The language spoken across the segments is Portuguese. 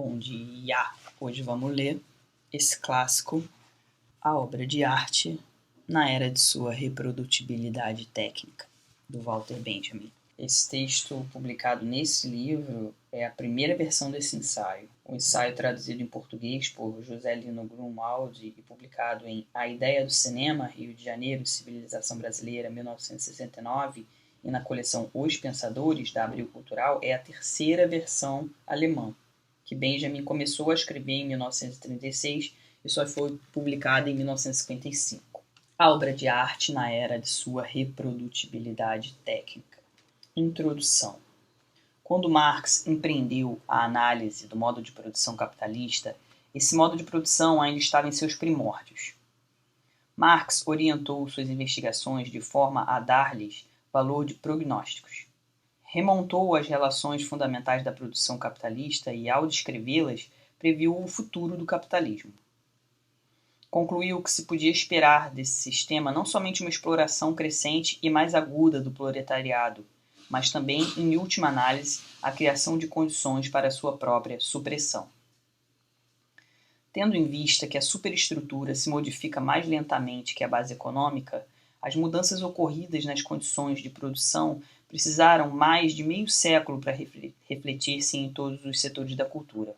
Bom dia! Hoje vamos ler esse clássico, A Obra de Arte na Era de Sua Reprodutibilidade Técnica, do Walter Benjamin. Esse texto, publicado nesse livro, é a primeira versão desse ensaio. O ensaio traduzido em português por José Lino Grunwald e publicado em A Ideia do Cinema, Rio de Janeiro, Civilização Brasileira, 1969, e na coleção Os Pensadores, da Abril Cultural, é a terceira versão alemã, que Benjamin começou a escrever em 1936 e só foi publicada em 1955. A obra de arte na era de sua reprodutibilidade técnica. Introdução. Quando Marx empreendeu a análise do modo de produção capitalista, esse modo de produção ainda estava em seus primórdios. Marx orientou suas investigações de forma a dar-lhes valor de prognósticos. Remontou as relações fundamentais da produção capitalista e, ao descrevê-las, previu o futuro do capitalismo. Concluiu que se podia esperar desse sistema não somente uma exploração crescente e mais aguda do proletariado, mas também, em última análise, a criação de condições para sua própria supressão. Tendo em vista que a superestrutura se modifica mais lentamente que a base econômica, as mudanças ocorridas nas condições de produção precisaram mais de meio século para refletir-se em todos os setores da cultura.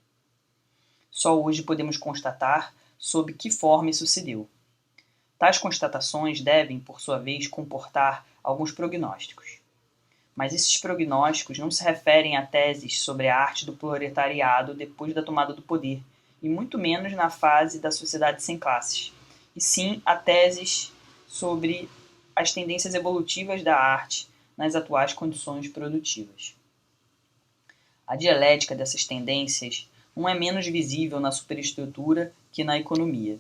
Só hoje podemos constatar sob que forma isso se deu. Tais constatações devem, por sua vez, comportar alguns prognósticos. Mas esses prognósticos não se referem a teses sobre a arte do proletariado depois da tomada do poder, e muito menos na fase da sociedade sem classes, e sim a teses sobre as tendências evolutivas da arte nas atuais condições produtivas. A dialética dessas tendências não é menos visível na superestrutura que na economia.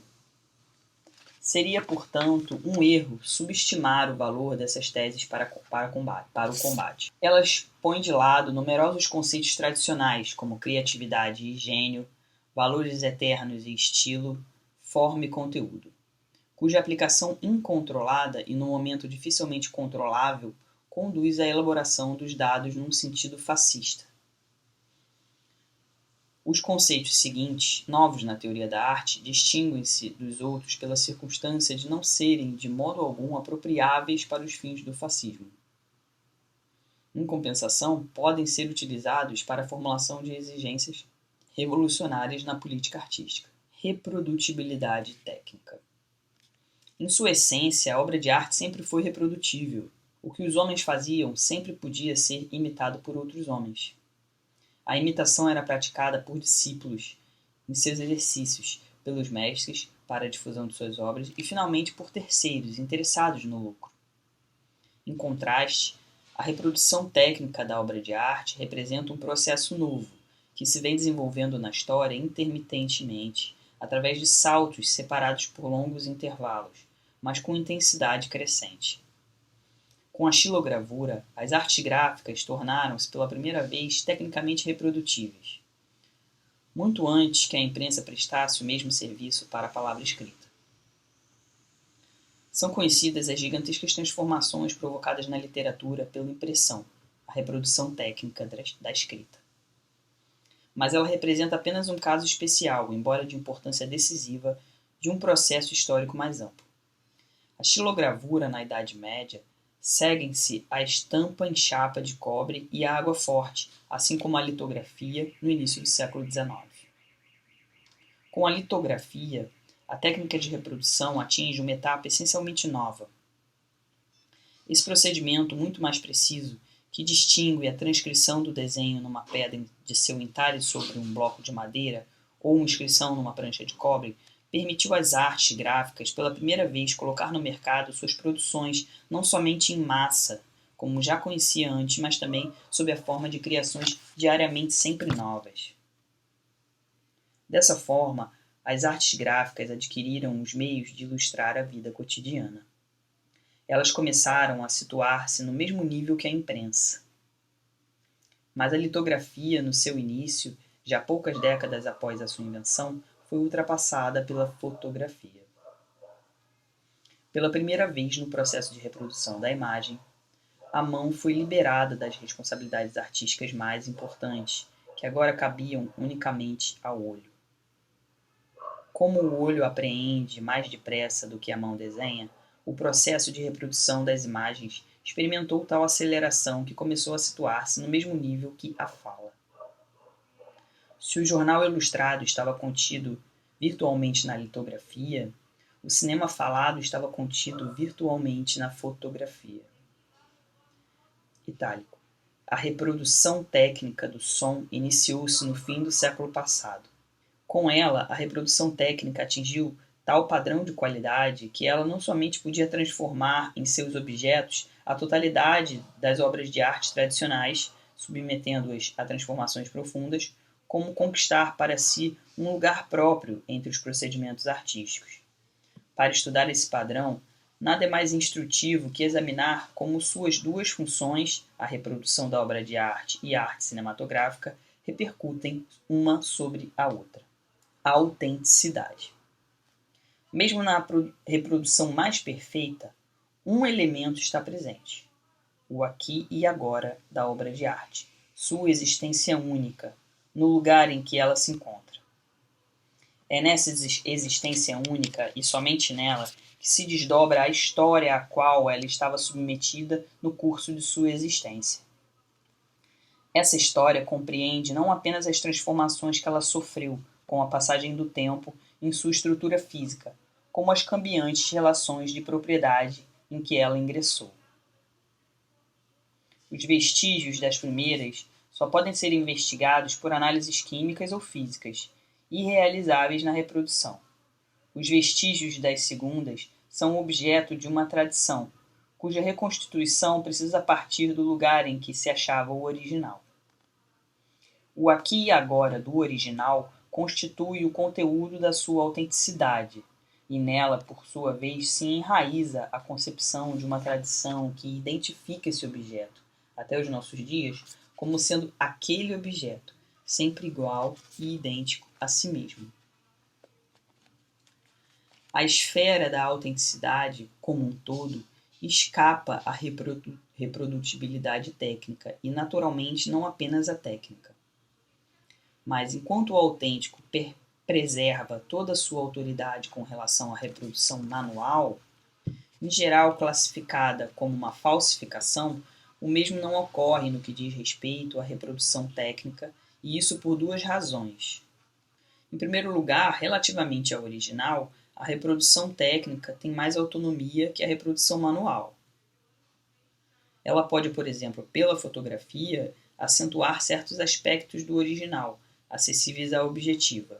Seria, portanto, um erro subestimar o valor dessas teses para o combate. Elas põem de lado numerosos conceitos tradicionais, como criatividade e gênio, valores eternos e estilo, forma e conteúdo, cuja aplicação incontrolada e no momento dificilmente controlável conduz à elaboração dos dados num sentido fascista. Os conceitos seguintes, novos na teoria da arte, distinguem-se dos outros pela circunstância de não serem, de modo algum, apropriáveis para os fins do fascismo. Em compensação, podem ser utilizados para a formulação de exigências revolucionárias na política artística. Reprodutibilidade técnica. Em sua essência, a obra de arte sempre foi reprodutível. O que os homens faziam sempre podia ser imitado por outros homens. A imitação era praticada por discípulos em seus exercícios, pelos mestres para a difusão de suas obras e, finalmente, por terceiros interessados no lucro. Em contraste, a reprodução técnica da obra de arte representa um processo novo, que se vem desenvolvendo na história intermitentemente, através de saltos separados por longos intervalos, mas com intensidade crescente. Com a xilogravura, as artes gráficas tornaram-se pela primeira vez tecnicamente reprodutíveis, muito antes que a imprensa prestasse o mesmo serviço para a palavra escrita. São conhecidas as gigantescas transformações provocadas na literatura pela impressão, a reprodução técnica da escrita. Mas ela representa apenas um caso especial, embora de importância decisiva, de um processo histórico mais amplo. A xilogravura, na Idade Média, seguem-se a estampa em chapa de cobre e a água forte, assim como a litografia no início do século XIX. Com a litografia, a técnica de reprodução atinge uma etapa essencialmente nova. Esse procedimento muito mais preciso, que distingue a transcrição do desenho numa pedra de seu entalhe sobre um bloco de madeira ou uma inscrição numa prancha de cobre, permitiu às artes gráficas pela primeira vez colocar no mercado suas produções não somente em massa, como já conhecia antes, mas também sob a forma de criações diariamente sempre novas. Dessa forma, as artes gráficas adquiriram os meios de ilustrar a vida cotidiana. Elas começaram a situar-se no mesmo nível que a imprensa. Mas a litografia, no seu início, já poucas décadas após a sua invenção, foi ultrapassada pela fotografia. Pela primeira vez no processo de reprodução da imagem, a mão foi liberada das responsabilidades artísticas mais importantes, que agora cabiam unicamente ao olho. Como o olho apreende mais depressa do que a mão desenha, o processo de reprodução das imagens experimentou tal aceleração que começou a situar-se no mesmo nível que a fala. Se o jornal ilustrado estava contido virtualmente na litografia, o cinema falado estava contido virtualmente na fotografia. Itálico. A reprodução técnica do som iniciou-se no fim do século passado. Com ela, a reprodução técnica atingiu tal padrão de qualidade que ela não somente podia transformar em seus objetos a totalidade das obras de arte tradicionais, submetendo-as a transformações profundas, como conquistar para si um lugar próprio entre os procedimentos artísticos. Para estudar esse padrão, nada é mais instrutivo que examinar como suas duas funções, a reprodução da obra de arte e a arte cinematográfica, repercutem uma sobre a outra. A autenticidade. Mesmo na reprodução mais perfeita, um elemento está presente: o aqui e agora da obra de arte, sua existência única, no lugar em que ela se encontra. É nessa existência única e somente nela que se desdobra a história à qual ela estava submetida no curso de sua existência. Essa história compreende não apenas as transformações que ela sofreu com a passagem do tempo em sua estrutura física, como as cambiantes relações de propriedade em que ela ingressou. Os vestígios das primeiras só podem ser investigados por análises químicas ou físicas, irrealizáveis na reprodução. Os vestígios das segundas são objeto de uma tradição, cuja reconstituição precisa partir do lugar em que se achava o original. O aqui e agora do original constitui o conteúdo da sua autenticidade, e nela, por sua vez, se enraiza a concepção de uma tradição que identifica esse objeto, até os nossos dias, como sendo aquele objeto, sempre igual e idêntico a si mesmo. A esfera da autenticidade, como um todo, escapa à reprodutibilidade técnica e, naturalmente, não apenas à técnica. Mas, enquanto o autêntico preserva toda a sua autoridade com relação à reprodução manual, em geral classificada como uma falsificação, o mesmo não ocorre no que diz respeito à reprodução técnica, e isso por duas razões. Em primeiro lugar, relativamente ao original, a reprodução técnica tem mais autonomia que a reprodução manual. Ela pode, por exemplo, pela fotografia, acentuar certos aspectos do original, acessíveis à objetiva,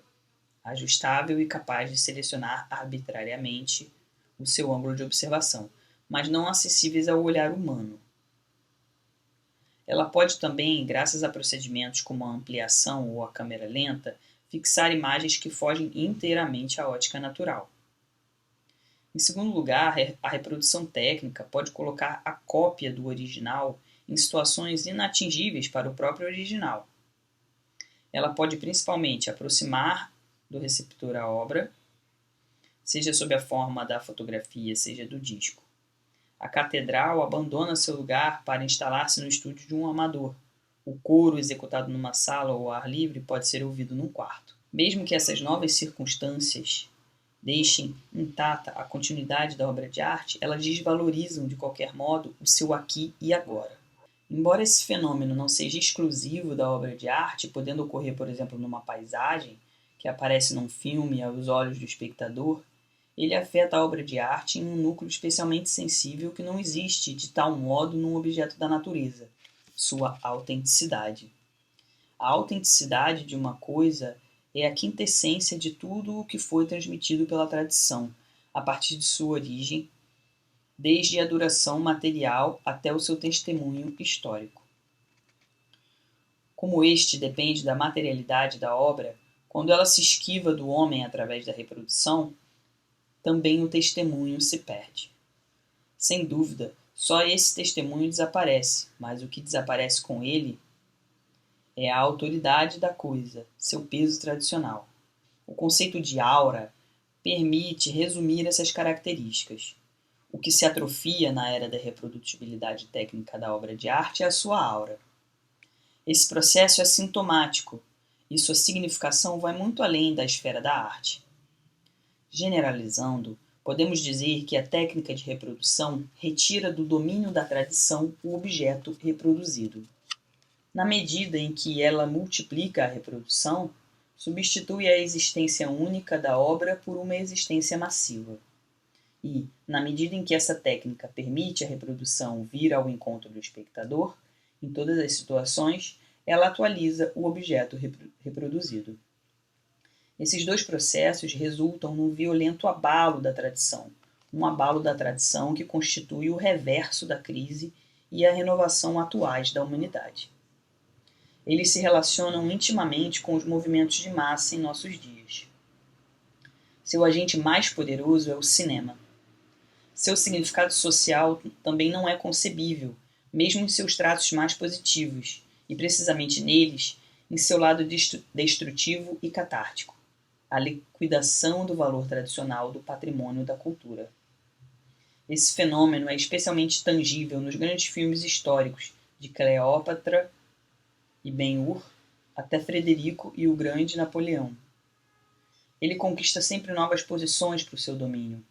ajustável e capaz de selecionar arbitrariamente o seu ângulo de observação, mas não acessíveis ao olhar humano. Ela pode também, graças a procedimentos como a ampliação ou a câmera lenta, fixar imagens que fogem inteiramente à ótica natural. Em segundo lugar, a reprodução técnica pode colocar a cópia do original em situações inatingíveis para o próprio original. Ela pode principalmente aproximar do receptor a obra, seja sob a forma da fotografia, seja do disco. A catedral abandona seu lugar para instalar-se no estúdio de um amador. O coro executado numa sala ou ao ar livre pode ser ouvido num quarto. Mesmo que essas novas circunstâncias deixem intacta a continuidade da obra de arte, elas desvalorizam, de qualquer modo, o seu aqui e agora. Embora esse fenômeno não seja exclusivo da obra de arte, podendo ocorrer, por exemplo, numa paisagem, que aparece num filme aos olhos do espectador, ele afeta a obra de arte em um núcleo especialmente sensível que não existe de tal modo num objeto da natureza, sua autenticidade. A autenticidade de uma coisa é a quintessência de tudo o que foi transmitido pela tradição, a partir de sua origem, desde a duração material até o seu testemunho histórico. Como este depende da materialidade da obra, quando ela se esquiva do homem através da reprodução, também o testemunho se perde. Sem dúvida, só esse testemunho desaparece, mas o que desaparece com ele é a autoridade da coisa, seu peso tradicional. O conceito de aura permite resumir essas características. O que se atrofia na era da reprodutibilidade técnica da obra de arte é a sua aura. Esse processo é sintomático e sua significação vai muito além da esfera da arte. Generalizando, podemos dizer que a técnica de reprodução retira do domínio da tradição o objeto reproduzido. Na medida em que ela multiplica a reprodução, substitui a existência única da obra por uma existência massiva. E, na medida em que essa técnica permite a reprodução vir ao encontro do espectador, em todas as situações, ela atualiza o objeto reproduzido. Esses dois processos resultam num violento abalo da tradição, um abalo da tradição que constitui o reverso da crise e a renovação atuais da humanidade. Eles se relacionam intimamente com os movimentos de massa em nossos dias. Seu agente mais poderoso é o cinema. Seu significado social também não é concebível, mesmo em seus traços mais positivos, e precisamente neles, em seu lado destrutivo e catártico, a liquidação do valor tradicional do patrimônio da cultura. Esse fenômeno é especialmente tangível nos grandes filmes históricos, de Cleópatra e Ben-Hur até Frederico e o Grande Napoleão. Ele conquista sempre novas posições para o seu domínio.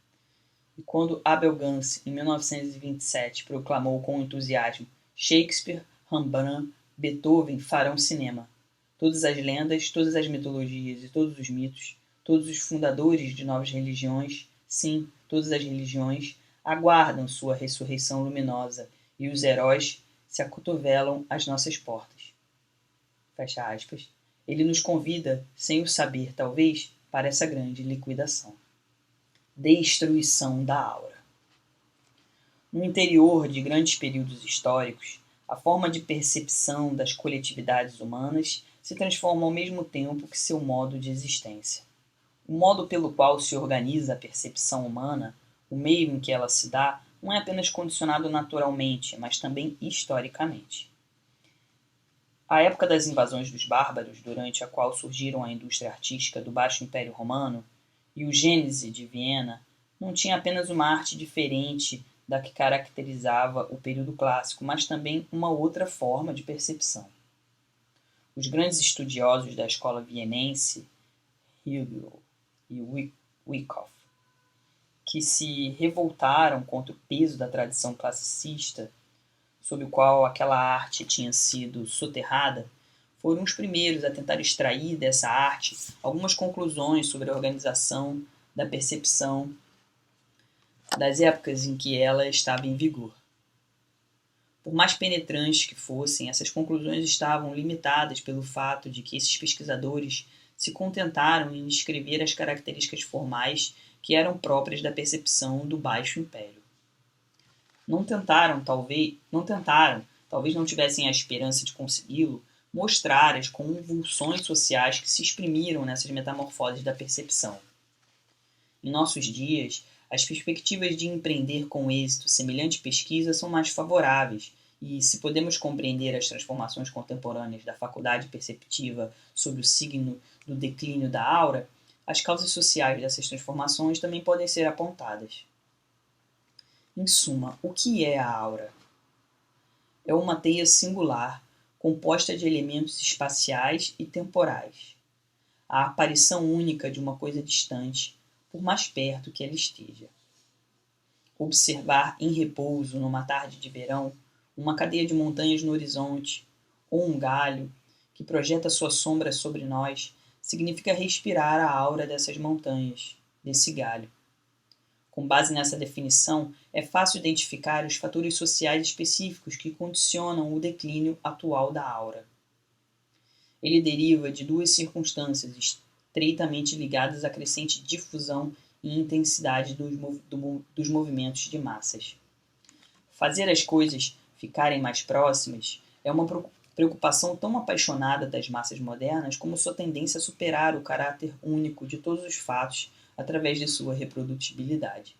E quando Abel Gance, em 1927, proclamou com entusiasmo Shakespeare, Rembrandt, Beethoven farão cinema. Todas as lendas, todas as mitologias e todos os mitos, todos os fundadores de novas religiões, sim, todas as religiões, aguardam sua ressurreição luminosa e os heróis se acotovelam às nossas portas. Fecha aspas. Ele nos convida, sem o saber talvez, para essa grande liquidação. Destruição da aura. No interior de grandes períodos históricos, a forma de percepção das coletividades humanas se transforma ao mesmo tempo que seu modo de existência. O modo pelo qual se organiza a percepção humana, o meio em que ela se dá, não é apenas condicionado naturalmente, mas também historicamente. A época das invasões dos bárbaros, durante a qual surgiram a indústria artística do Baixo Império Romano, e o Gênese de Viena, não tinha apenas uma arte diferente da que caracterizava o período clássico, mas também uma outra forma de percepção. Os grandes estudiosos da escola vienense, Hegel e Wyckoff, que se revoltaram contra o peso da tradição classicista, sob o qual aquela arte tinha sido soterrada, foram os primeiros a tentar extrair dessa arte algumas conclusões sobre a organização da percepção das épocas em que ela estava em vigor. Por mais penetrantes que fossem, essas conclusões estavam limitadas pelo fato de que esses pesquisadores se contentaram em descrever as características formais que eram próprias da percepção do Baixo Império. Talvez não tivessem a esperança de consegui-lo, mostrar as convulsões sociais que se exprimiram nessas metamorfoses da percepção. Em nossos dias, as perspectivas de empreender com êxito semelhante pesquisa são mais favoráveis, e se podemos compreender as transformações contemporâneas da faculdade perceptiva sob o signo do declínio da aura, as causas sociais dessas transformações também podem ser apontadas. Em suma, o que é a aura? É uma teia singular, composta de elementos espaciais e temporais. A aparição única de uma coisa distante, por mais perto que ela esteja. Observar em repouso, numa tarde de verão, uma cadeia de montanhas no horizonte, ou um galho que projeta sua sombra sobre nós, significa respirar a aura dessas montanhas, desse galho. Com base nessa definição, é fácil identificar os fatores sociais específicos que condicionam o declínio atual da aura. Ele deriva de duas circunstâncias estreitamente ligadas à crescente difusão e intensidade dos movimentos de massas. Fazer as coisas ficarem mais próximas é uma preocupação tão apaixonada das massas modernas como sua tendência a superar o caráter único de todos os fatos através de sua reprodutibilidade.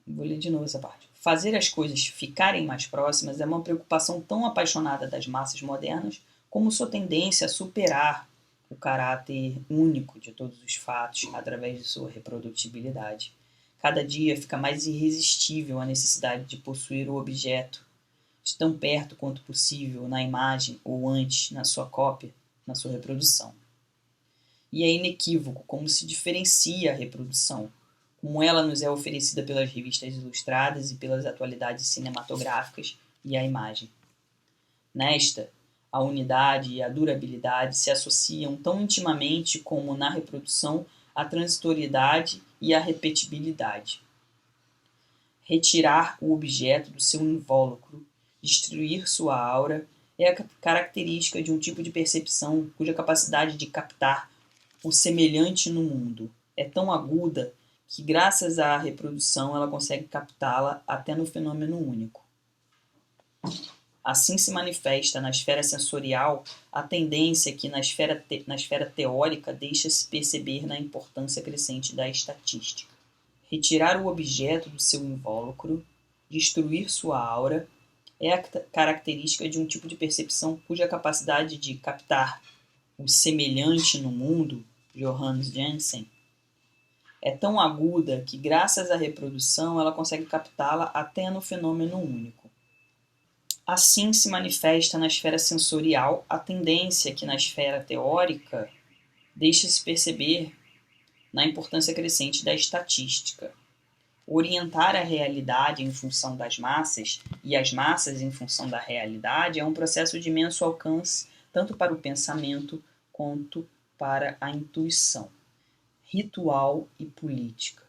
Vou ler de novo essa parte. Fazer as coisas ficarem mais próximas é uma preocupação tão apaixonada das massas modernas como sua tendência a superar o caráter único de todos os fatos através de sua reprodutibilidade. Cada dia fica mais irresistível a necessidade de possuir o objeto, de tão perto quanto possível na imagem ou antes na sua cópia, na sua reprodução. E é inequívoco como se diferencia a reprodução, como ela nos é oferecida pelas revistas ilustradas e pelas atualidades cinematográficas e a imagem. Nesta, a unidade e a durabilidade se associam tão intimamente como na reprodução a transitoriedade e a repetibilidade. Retirar o objeto do seu invólucro, destruir sua aura, é a característica de um tipo de percepção cuja capacidade de captar o semelhante no mundo é tão aguda que, graças à reprodução, ela consegue captá-la até no fenômeno único. Assim se manifesta na esfera sensorial a tendência que na esfera teórica deixa-se perceber na importância crescente da estatística. Retirar o objeto do seu invólucro, destruir sua aura, é a característica de um tipo de percepção cuja capacidade de captar o semelhante no mundo, Johannes Janssen, é tão aguda que, graças à reprodução, ela consegue captá-la até no fenômeno único. Assim se manifesta na esfera sensorial a tendência que na esfera teórica deixa-se perceber na importância crescente da estatística. Orientar a realidade em função das massas e as massas em função da realidade é um processo de imenso alcance tanto para o pensamento quanto para a intuição. Ritual e política.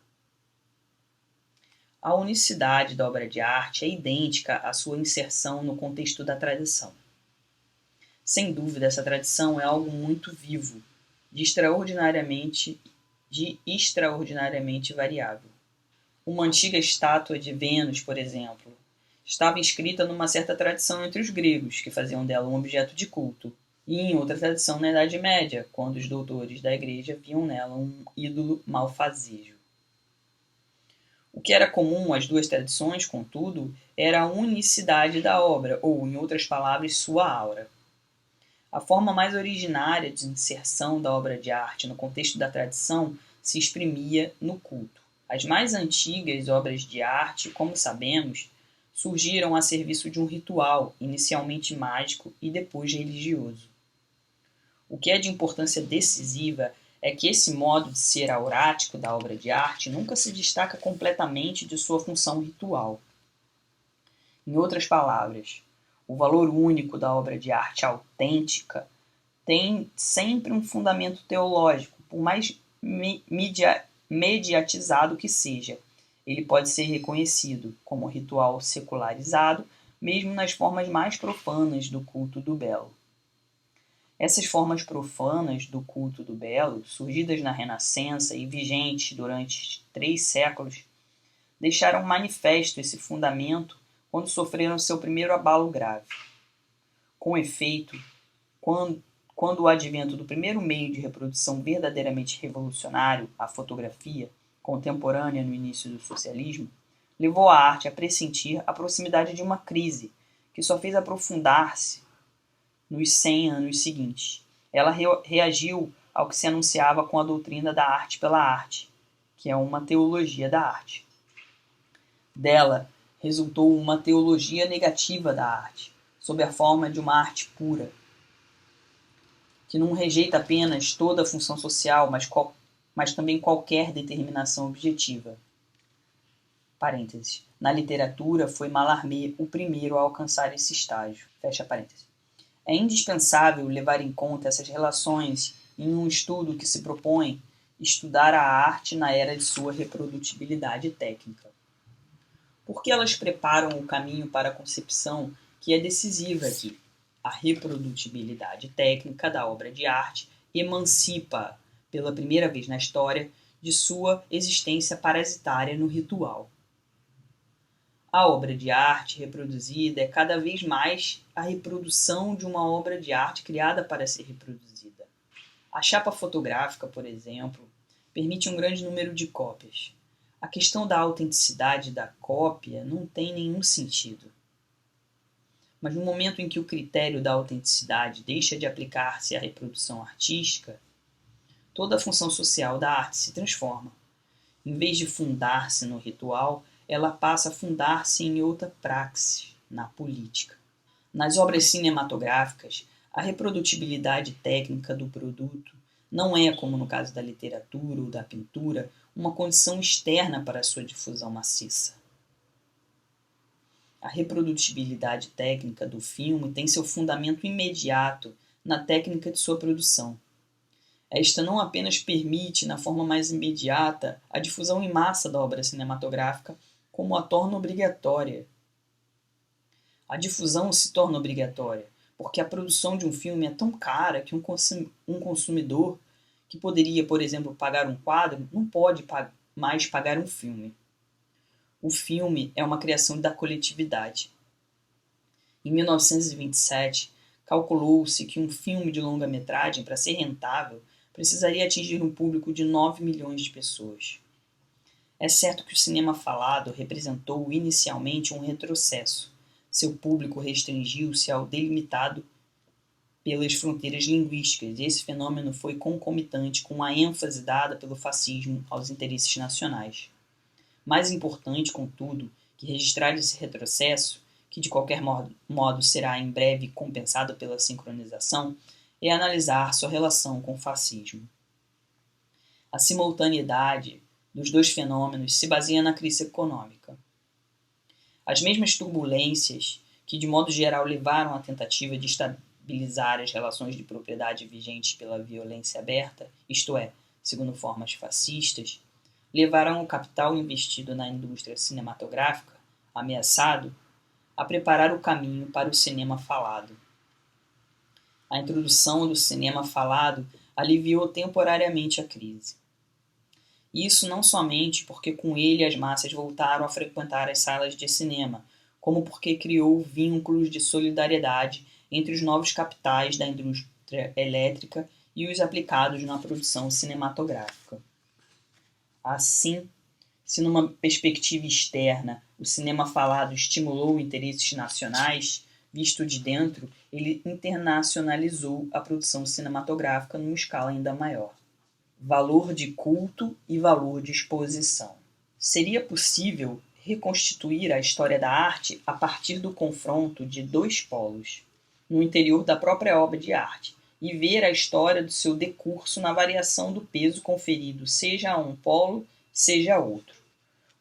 A unicidade da obra de arte é idêntica à sua inserção no contexto da tradição. Sem dúvida, essa tradição é algo muito vivo, de extraordinariamente variável. Uma antiga estátua de Vênus, por exemplo, estava inscrita numa certa tradição entre os gregos, que faziam dela um objeto de culto, e em outra tradição na Idade Média, quando os doutores da igreja viam nela um ídolo malfazejo. O que era comum às duas tradições, contudo, era a unicidade da obra, ou, em outras palavras, sua aura. A forma mais originária de inserção da obra de arte no contexto da tradição se exprimia no culto. As mais antigas obras de arte, como sabemos, surgiram a serviço de um ritual, inicialmente mágico e depois religioso. O que é de importância decisiva é que esse modo de ser aurático da obra de arte nunca se destaca completamente de sua função ritual. Em outras palavras, o valor único da obra de arte autêntica tem sempre um fundamento teológico, por mais mediatizado que seja. Ele pode ser reconhecido como ritual secularizado, mesmo nas formas mais profanas do culto do belo. Essas formas profanas do culto do belo, surgidas na Renascença e vigentes durante 3 séculos, deixaram manifesto esse fundamento quando sofreram seu primeiro abalo grave. Com efeito, quando o advento do primeiro meio de reprodução verdadeiramente revolucionário, a fotografia, contemporânea no início do socialismo, levou a arte a pressentir a proximidade de uma crise que só fez aprofundar-se nos 100 anos seguintes. Ela reagiu ao que se anunciava com a doutrina da arte pela arte, que é uma teologia da arte. Dela resultou uma teologia negativa da arte, sob a forma de uma arte pura, que não rejeita apenas toda a função social, mas também qualquer determinação objetiva. Parênteses. Na literatura, foi Mallarmé o primeiro a alcançar esse estágio. Fecha parênteses. É indispensável levar em conta essas relações em um estudo que se propõe estudar a arte na era de sua reprodutibilidade técnica. Porque elas preparam o caminho para a concepção que é decisiva aqui. A reprodutibilidade técnica da obra de arte emancipa, pela primeira vez na história, de sua existência parasitária no ritual. A obra de arte reproduzida é cada vez mais a reprodução de uma obra de arte criada para ser reproduzida. A chapa fotográfica, por exemplo, permite um grande número de cópias. A questão da autenticidade da cópia não tem nenhum sentido. Mas no momento em que o critério da autenticidade deixa de aplicar-se à reprodução artística, toda a função social da arte se transforma. Em vez de fundar-se no ritual, ela passa a fundar-se em outra praxis, na política. Nas obras cinematográficas, a reprodutibilidade técnica do produto não é, como no caso da literatura ou da pintura, uma condição externa para a sua difusão maciça. A reprodutibilidade técnica do filme tem seu fundamento imediato na técnica de sua produção. Esta não apenas permite, na forma mais imediata, a difusão em massa da obra cinematográfica, como a torna obrigatória. A difusão se torna obrigatória, porque a produção de um filme é tão cara que um consumidor que poderia, por exemplo, pagar um quadro, não pode mais pagar um filme. O filme é uma criação da coletividade. Em 1927, calculou-se que um filme de longa-metragem, para ser rentável, precisaria atingir um público de 9 milhões de pessoas. É certo que o cinema falado representou inicialmente um retrocesso. Seu público restringiu-se ao delimitado pelas fronteiras linguísticas, e esse fenômeno foi concomitante com a ênfase dada pelo fascismo aos interesses nacionais. Mais importante, contudo, que registrar esse retrocesso, que de qualquer modo será em breve compensado pela sincronização, é analisar sua relação com o fascismo. A simultaneidade dos dois fenômenos se baseia na crise econômica. As mesmas turbulências que, de modo geral, levaram à tentativa de estabilizar as relações de propriedade vigentes pela violência aberta, isto é, segundo formas fascistas, levaram o capital investido na indústria cinematográfica, ameaçado, a preparar o caminho para o cinema falado. A introdução do cinema falado aliviou temporariamente a crise. Isso não somente porque com ele as massas voltaram a frequentar as salas de cinema, como porque criou vínculos de solidariedade entre os novos capitais da indústria elétrica e os aplicados na produção cinematográfica. Assim, se numa perspectiva externa o cinema falado estimulou interesses nacionais, visto de dentro, ele internacionalizou a produção cinematográfica numa escala ainda maior. Valor de culto e valor de exposição. Seria possível reconstituir a história da arte a partir do confronto de dois polos, no interior da própria obra de arte, e ver a história do seu decurso na variação do peso conferido, seja a um polo, seja a outro.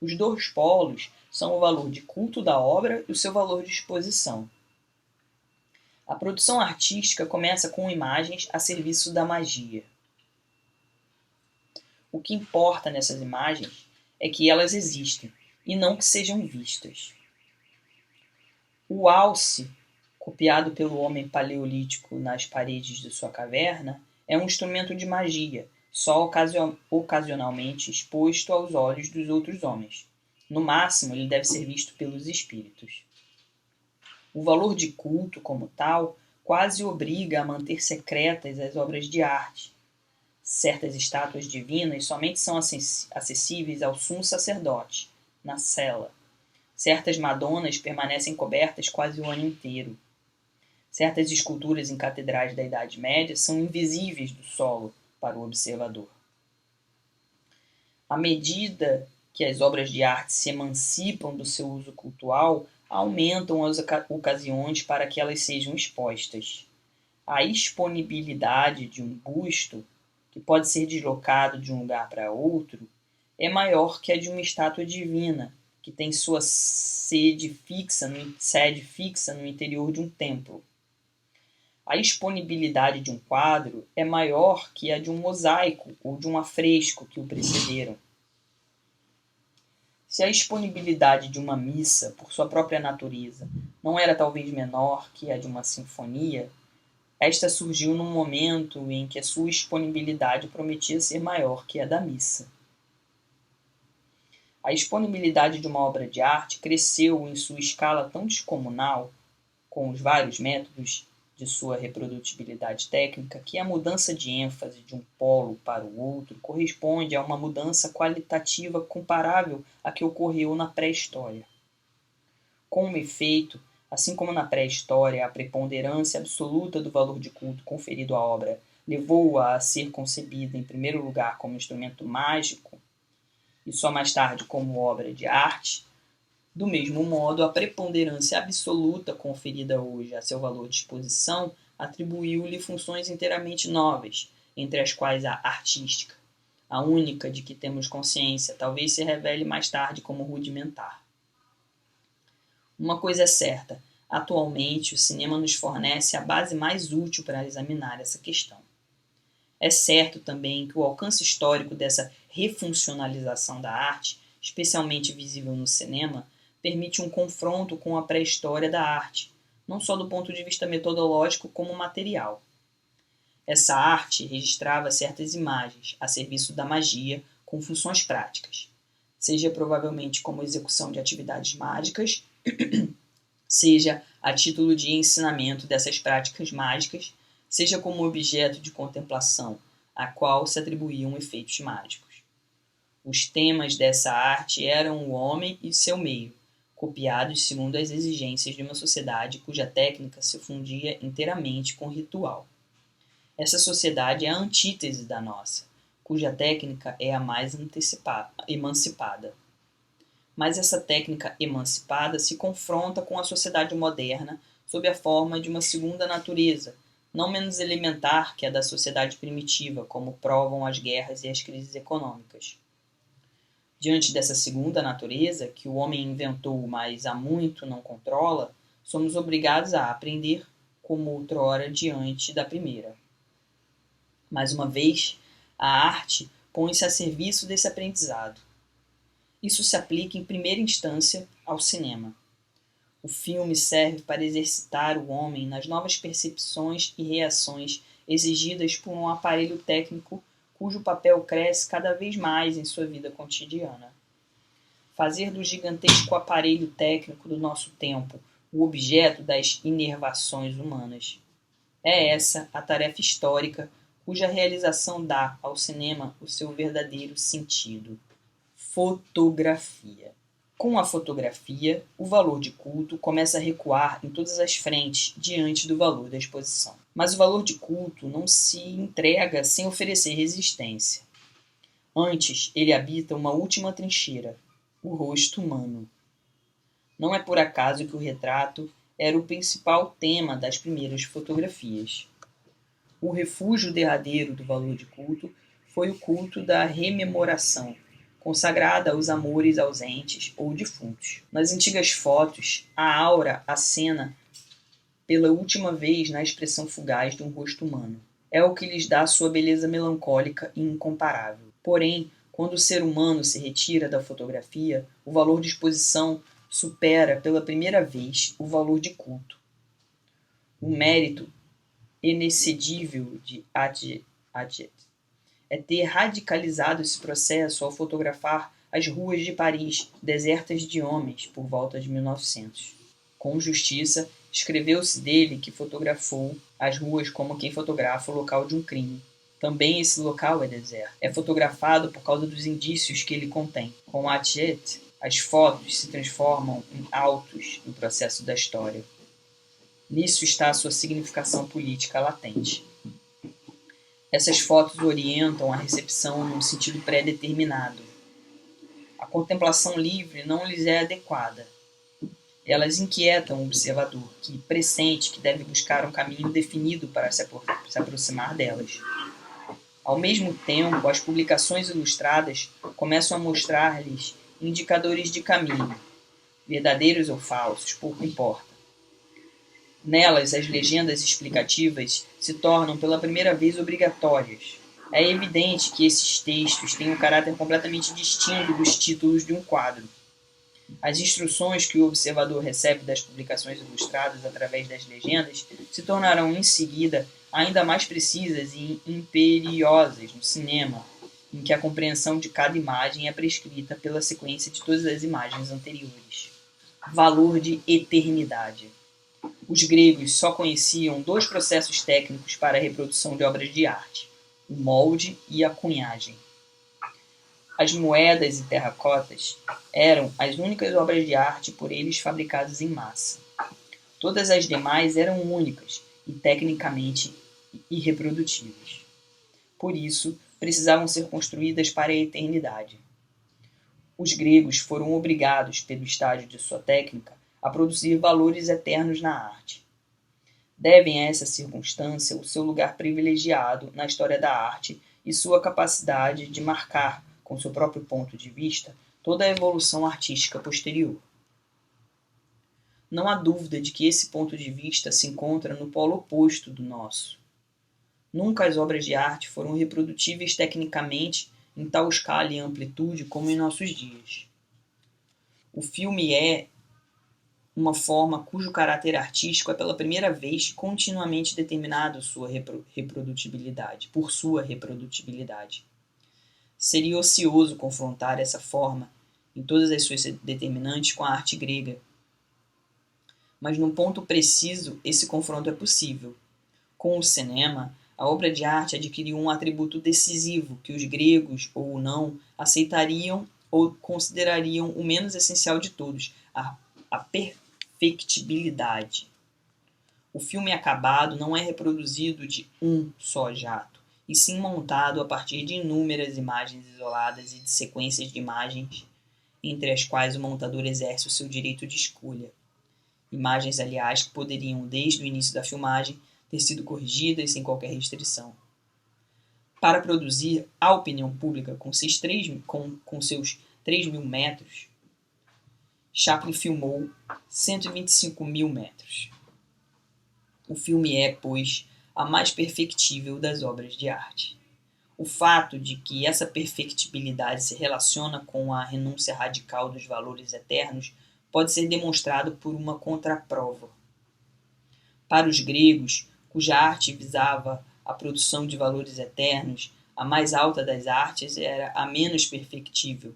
Os dois polos são o valor de culto da obra e o seu valor de exposição. A produção artística começa com imagens a serviço da magia. O que importa nessas imagens é que elas existem, e não que sejam vistas. O alce, copiado pelo homem paleolítico nas paredes de sua caverna, é um instrumento de magia, só ocasionalmente exposto aos olhos dos outros homens. No máximo, ele deve ser visto pelos espíritos. O valor de culto, como tal, quase obriga a manter secretas as obras de arte. Certas estátuas divinas somente são acessíveis ao sumo sacerdote, na cela. Certas madonas permanecem cobertas quase o ano inteiro. Certas esculturas em catedrais da Idade Média são invisíveis do solo para o observador. À medida que as obras de arte se emancipam do seu uso cultual, aumentam as ocasiões para que elas sejam expostas. A disponibilidade de um busto, que pode ser deslocado de um lugar para outro, é maior que a de uma estátua divina, que tem sua sede fixa no interior de um templo. A disponibilidade de um quadro é maior que a de um mosaico ou de um afresco que o precederam. Se a disponibilidade de uma missa, por sua própria natureza, não era talvez menor que a de uma sinfonia, esta surgiu num momento em que a sua disponibilidade prometia ser maior que a da missa. A disponibilidade de uma obra de arte cresceu em sua escala tão descomunal, com os vários métodos de sua reprodutibilidade técnica, que a mudança de ênfase de um polo para o outro corresponde a uma mudança qualitativa comparável à que ocorreu na pré-história. Com efeito, assim como na pré-história a preponderância absoluta do valor de culto conferido à obra levou-a a ser concebida em primeiro lugar como instrumento mágico e só mais tarde como obra de arte, Do mesmo modo, a preponderância absoluta conferida hoje a seu valor de exposição atribuiu-lhe funções inteiramente novas, entre as quais a artística, a única de que temos consciência, talvez se revele mais tarde como rudimentar. Uma coisa é certa, atualmente o cinema nos fornece a base mais útil para examinar essa questão. É certo também que o alcance histórico dessa refuncionalização da arte, especialmente visível no cinema, permite um confronto com a pré-história da arte, não só do ponto de vista metodológico como material. Essa arte registrava certas imagens a serviço da magia com funções práticas, seja provavelmente como execução de atividades mágicas, seja a título de ensinamento dessas práticas mágicas, seja como objeto de contemplação, a qual se atribuíam efeitos mágicos. Os temas dessa arte eram o homem e seu meio, copiados segundo as exigências de uma sociedade cuja técnica se fundia inteiramente com ritual. Essa sociedade é a antítese da nossa, cuja técnica é a mais emancipada. Mas essa técnica emancipada se confronta com a sociedade moderna sob a forma de uma segunda natureza, não menos elementar que a da sociedade primitiva, como provam as guerras e as crises econômicas. Diante dessa segunda natureza, que o homem inventou, mas há muito não controla, somos obrigados a aprender como outrora diante da primeira. Mais uma vez, a arte põe-se a serviço desse aprendizado. Isso se aplica em primeira instância ao cinema. O filme serve para exercitar o homem nas novas percepções e reações exigidas por um aparelho técnico cujo papel cresce cada vez mais em sua vida cotidiana. Fazer do gigantesco aparelho técnico do nosso tempo o objeto das inervações humanas. É essa a tarefa histórica cuja realização dá ao cinema o seu verdadeiro sentido. Fotografia. Com a fotografia, o valor de culto começa a recuar em todas as frentes diante do valor da exposição. Mas o valor de culto não se entrega sem oferecer resistência. Antes, ele habita uma última trincheira, o rosto humano. Não é por acaso que o retrato era o principal tema das primeiras fotografias. O refúgio derradeiro do valor de culto foi o culto da rememoração, consagrada aos amores ausentes ou defuntos. Nas antigas fotos, a aura acena pela última vez na expressão fugaz de um rosto humano. É o que lhes dá sua beleza melancólica e incomparável. Porém, quando o ser humano se retira da fotografia, o valor de exposição supera pela primeira vez o valor de culto. O mérito inexcedível de Adjet é ter radicalizado esse processo ao fotografar as ruas de Paris, desertas de homens, por volta de 1900. Com justiça, escreveu-se dele que fotografou as ruas como quem fotografa o local de um crime. Também esse local é deserto. É fotografado por causa dos indícios que ele contém. Com Adjet, as fotos se transformam em autos no processo da história. Nisso está a sua significação política latente. Essas fotos orientam a recepção num sentido pré-determinado. A contemplação livre não lhes é adequada. Elas inquietam o observador, que pressente que deve buscar um caminho definido para se aproximar delas. Ao mesmo tempo, as publicações ilustradas começam a mostrar-lhes indicadores de caminho, verdadeiros ou falsos, pouco importa. Nelas, as legendas explicativas se tornam pela primeira vez obrigatórias. É evidente que esses textos têm um caráter completamente distinto dos títulos de um quadro. As instruções que o observador recebe das publicações ilustradas através das legendas se tornarão, em seguida, ainda mais precisas e imperiosas no cinema, em que a compreensão de cada imagem é prescrita pela sequência de todas as imagens anteriores. Valor de eternidade. Os gregos só conheciam dois processos técnicos para a reprodução de obras de arte, o molde e a cunhagem. As moedas e terracotas eram as únicas obras de arte por eles fabricadas em massa. Todas as demais eram únicas e tecnicamente irreprodutíveis. Por isso, precisavam ser construídas para a eternidade. Os gregos foram obrigados, pelo estágio de sua técnica, a produzir valores eternos na arte. Devem a essa circunstância o seu lugar privilegiado na história da arte e sua capacidade de marcar, com seu próprio ponto de vista, toda a evolução artística posterior. Não há dúvida de que esse ponto de vista se encontra no polo oposto do nosso. Nunca as obras de arte foram reprodutíveis tecnicamente em tal escala e amplitude como em nossos dias. O filme é uma forma cujo caráter artístico é pela primeira vez continuamente determinado por sua reprodutibilidade. Seria ocioso confrontar essa forma, em todas as suas determinantes, com a arte grega. Mas num ponto preciso, esse confronto é possível. Com o cinema, a obra de arte adquiriu um atributo decisivo que os gregos, ou não, aceitariam ou considerariam o menos essencial de todos, a perfectibilidade. O filme acabado não é reproduzido de um só jato, e sim montado a partir de inúmeras imagens isoladas e de sequências de imagens entre as quais o montador exerce o seu direito de escolha. Imagens, aliás, que poderiam, desde o início da filmagem, ter sido corrigidas sem qualquer restrição. Para produzir a opinião pública com seus 3.000 metros, Chaplin filmou 125.000 metros. O filme é, pois, a mais perfectível das obras de arte. O fato de que essa perfectibilidade se relaciona com a renúncia radical dos valores eternos pode ser demonstrado por uma contraprova. Para os gregos, cuja arte visava a produção de valores eternos, a mais alta das artes era a menos perfectível,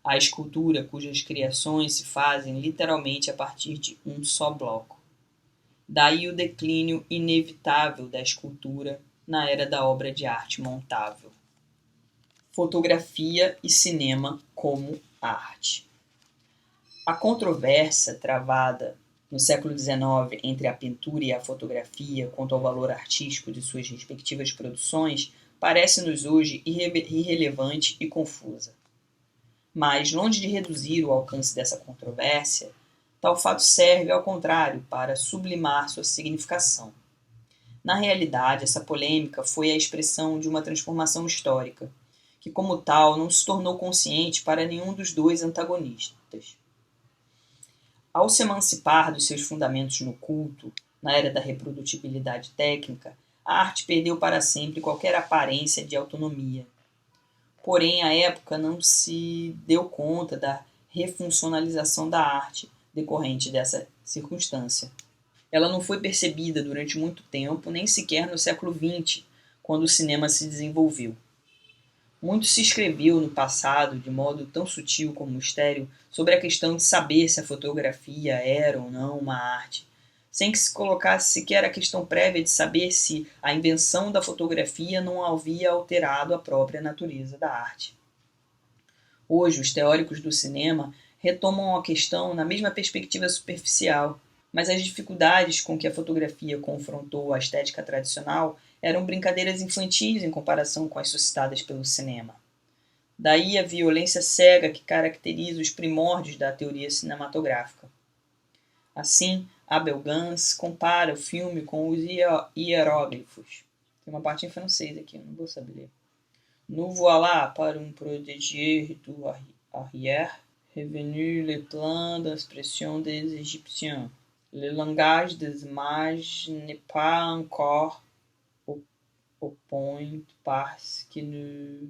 a escultura cujas criações se fazem literalmente a partir de um só bloco. Daí o declínio inevitável da escultura na era da obra de arte montável. Fotografia e cinema como arte. A controvérsia travada no século XIX entre a pintura e a fotografia quanto ao valor artístico de suas respectivas produções parece-nos hoje irrelevante e confusa. Mas, longe de reduzir o alcance dessa controvérsia, tal fato serve, ao contrário, para sublimar sua significação. Na realidade, essa polêmica foi a expressão de uma transformação histórica, que, como tal, não se tornou consciente para nenhum dos dois antagonistas. Ao se emancipar dos seus fundamentos no culto, na era da reprodutibilidade técnica, a arte perdeu para sempre qualquer aparência de autonomia. Porém, a época não se deu conta da refuncionalização da arte decorrente dessa circunstância. Ela não foi percebida durante muito tempo, nem sequer no século XX, quando o cinema se desenvolveu. Muito se escreveu no passado, de modo tão sutil como mistério, sobre a questão de saber se a fotografia era ou não uma arte, sem que se colocasse sequer a questão prévia de saber se a invenção da fotografia não havia alterado a própria natureza da arte. Hoje, os teóricos do cinema retomam a questão na mesma perspectiva superficial, mas as dificuldades com que a fotografia confrontou a estética tradicional eram brincadeiras infantis em comparação com as suscitadas pelo cinema. Daí a violência cega que caracteriza os primórdios da teoria cinematográfica. Assim, Abel Gance compara o filme com os hieróglifos. Tem uma parte em francês aqui, eu não vou saber ler. Nous voilà par un prodigue du arrière, revenu le plan d'expression des Égyptiens. Le langage des images n'est pas encore au point parce que ne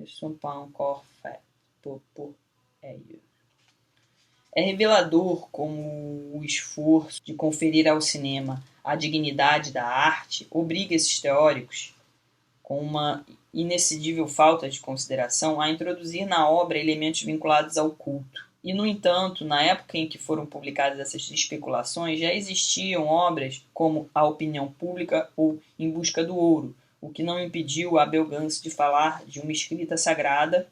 sont pas encore faits por ellos. É revelador como o esforço de conferir ao cinema a dignidade da arte obriga esses teóricos, com uma inexcedível falta de consideração, a introduzir na obra elementos vinculados ao culto. E, no entanto, na época em que foram publicadas essas especulações, já existiam obras como A Opinião Pública ou Em Busca do Ouro, o que não impediu Abel Gance de falar de uma escrita sagrada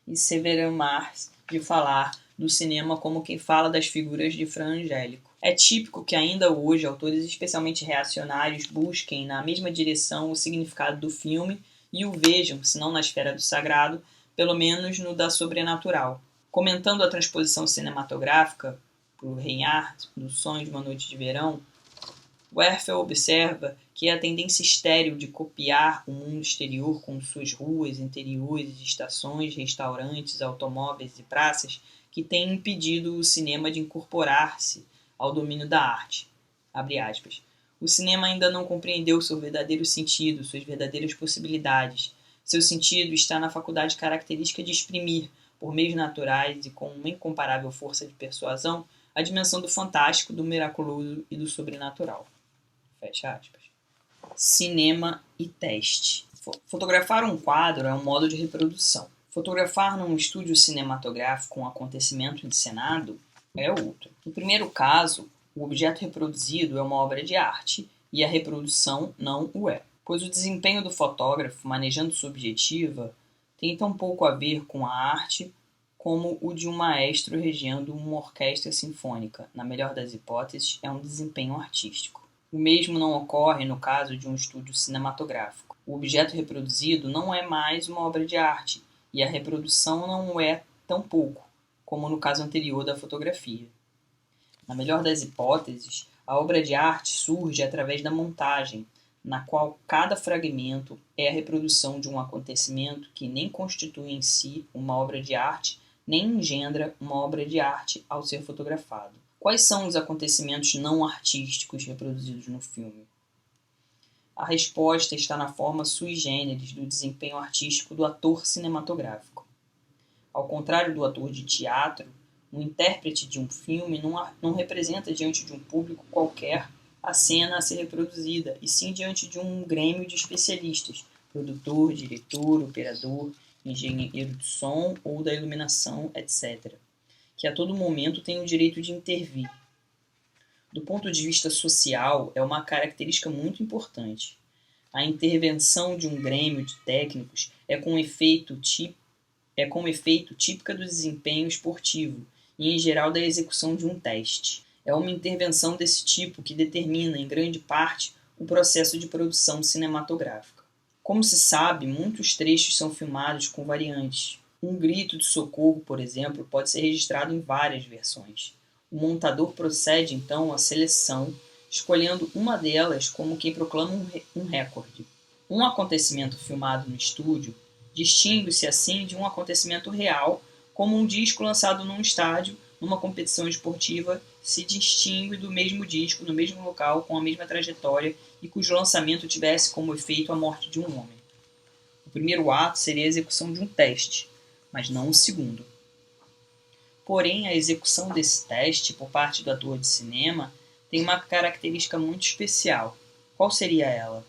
e Séverin Mars de falar do cinema como quem fala das figuras de Fra Angélico. É típico que ainda hoje autores especialmente reacionários busquem na mesma direção o significado do filme e o vejam, se não na esfera do sagrado, pelo menos no da sobrenatural. Comentando a transposição cinematográfica por Reinhardt, do Sonho de uma Noite de Verão, Werfel observa que é a tendência estéril de copiar o mundo exterior com suas ruas, interiores, estações, restaurantes, automóveis e praças que tem impedido o cinema de incorporar-se ao domínio da arte. Abre aspas. O cinema ainda não compreendeu seu verdadeiro sentido, suas verdadeiras possibilidades. Seu sentido está na faculdade característica de exprimir, por meios naturais e com uma incomparável força de persuasão, a dimensão do fantástico, do miraculoso e do sobrenatural. Fecha aspas. Cinema e teste. Fotografar um quadro é um modo de reprodução. Fotografar num estúdio cinematográfico um acontecimento encenado é outro. No primeiro caso, o objeto reproduzido é uma obra de arte e a reprodução não o é, pois o desempenho do fotógrafo manejando sua objetiva tem tão pouco a ver com a arte como o de um maestro regendo uma orquestra sinfônica. Na melhor das hipóteses, é um desempenho artístico. O mesmo não ocorre no caso de um estúdio cinematográfico. O objeto reproduzido não é mais uma obra de arte, e a reprodução não o é tão pouco, como no caso anterior da fotografia. Na melhor das hipóteses, a obra de arte surge através da montagem, na qual cada fragmento é a reprodução de um acontecimento que nem constitui em si uma obra de arte, nem engendra uma obra de arte ao ser fotografado. Quais são os acontecimentos não artísticos reproduzidos no filme? A resposta está na forma sui generis do desempenho artístico do ator cinematográfico. Ao contrário do ator de teatro, o intérprete de um filme não representa diante de um público qualquer a cena a ser reproduzida, e sim diante de um grêmio de especialistas, produtor, diretor, operador, engenheiro de som ou da iluminação, etc., que a todo momento tem o direito de intervir. Do ponto de vista social, é uma característica muito importante. A intervenção de um grêmio de técnicos é com efeito típica do desempenho esportivo e, em geral, da execução de um teste. É uma intervenção desse tipo que determina, em grande parte, o processo de produção cinematográfica. Como se sabe, muitos trechos são filmados com variantes. Um grito de socorro, por exemplo, pode ser registrado em várias versões. O montador procede, então, à seleção, escolhendo uma delas como quem proclama um recorde. Um acontecimento filmado no estúdio distingue-se, assim, de um acontecimento real, como um disco lançado num estádio, numa competição esportiva, se distingue do mesmo disco, no mesmo local, com a mesma trajetória e cujo lançamento tivesse como efeito a morte de um homem. O primeiro ato seria a execução de um teste, mas não o segundo. Porém, a execução desse teste por parte do ator de cinema tem uma característica muito especial. Qual seria ela?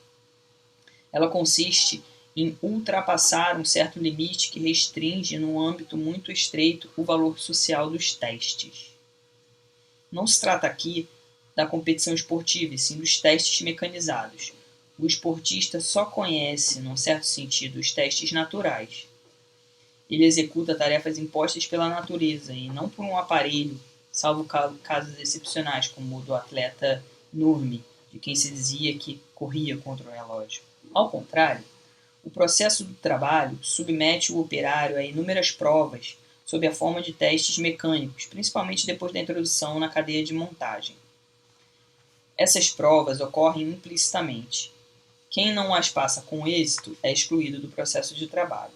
Ela consiste em ultrapassar um certo limite que restringe, num âmbito muito estreito, o valor social dos testes. Não se trata aqui da competição esportiva, e sim dos testes mecanizados. O esportista só conhece, num certo sentido, os testes naturais. Ele executa tarefas impostas pela natureza e não por um aparelho, salvo casos excepcionais, como o do atleta Nurmi, de quem se dizia que corria contra o relógio. Ao contrário, o processo do trabalho submete o operário a inúmeras provas sob a forma de testes mecânicos, principalmente depois da introdução na cadeia de montagem. Essas provas ocorrem implicitamente. Quem não as passa com êxito é excluído do processo de trabalho.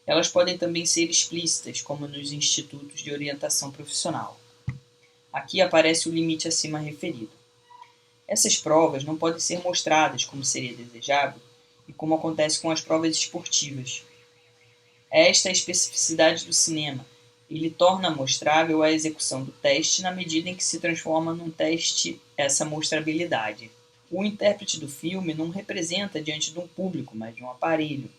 Elas podem também ser explícitas, como nos institutos de orientação profissional. Aqui aparece o limite acima referido. Essas provas não podem ser mostradas como seria desejável e como acontece com as provas esportivas. Esta é a especificidade do cinema. Ele torna mostrável a execução do teste na medida em que se transforma num teste essa mostrabilidade. O intérprete do filme não representa diante de um público, mas de um aparelho.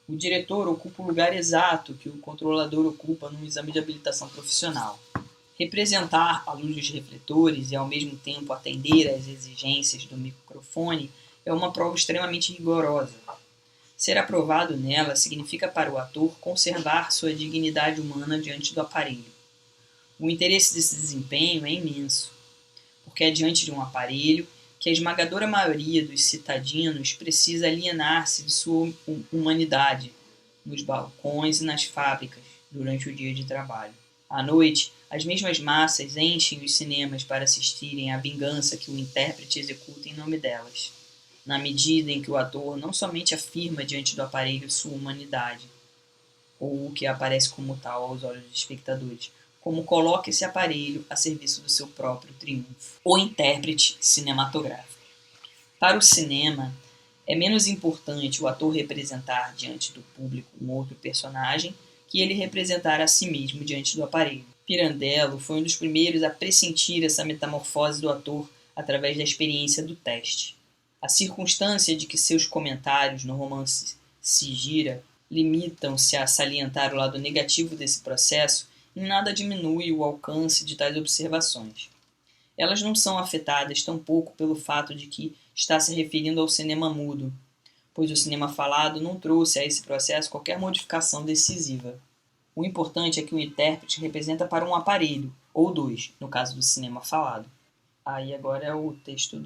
O diretor ocupa o lugar exato que o controlador ocupa num exame de habilitação profissional. Representar a luz dos refletores e, ao mesmo tempo, atender às exigências do microfone é uma prova extremamente rigorosa. Ser aprovado nela significa para o ator conservar sua dignidade humana diante do aparelho. O interesse desse desempenho é imenso, porque é diante de um aparelho que a esmagadora maioria dos citadinos precisa alienar-se de sua humanidade, nos balcões e nas fábricas durante o dia de trabalho. À noite, as mesmas massas enchem os cinemas para assistirem à vingança que o intérprete executa em nome delas, na medida em que o ator não somente afirma diante do aparelho sua humanidade, ou o que aparece como tal aos olhos dos espectadores, como coloca esse aparelho a serviço do seu próprio triunfo. O intérprete cinematográfico. Para o cinema, é menos importante o ator representar diante do público um outro personagem que ele representar a si mesmo diante do aparelho. Pirandello foi um dos primeiros a pressentir essa metamorfose do ator através da experiência do teste. A circunstância de que seus comentários no romance Sigira limitam-se a salientar o lado negativo desse processo em nada diminui o alcance de tais observações. Elas não são afetadas tampouco pelo fato de que está se referindo ao cinema mudo, pois o cinema falado não trouxe a esse processo qualquer modificação decisiva. O importante é que o intérprete representa para um aparelho, ou dois, no caso do cinema falado. Aí agora é o texto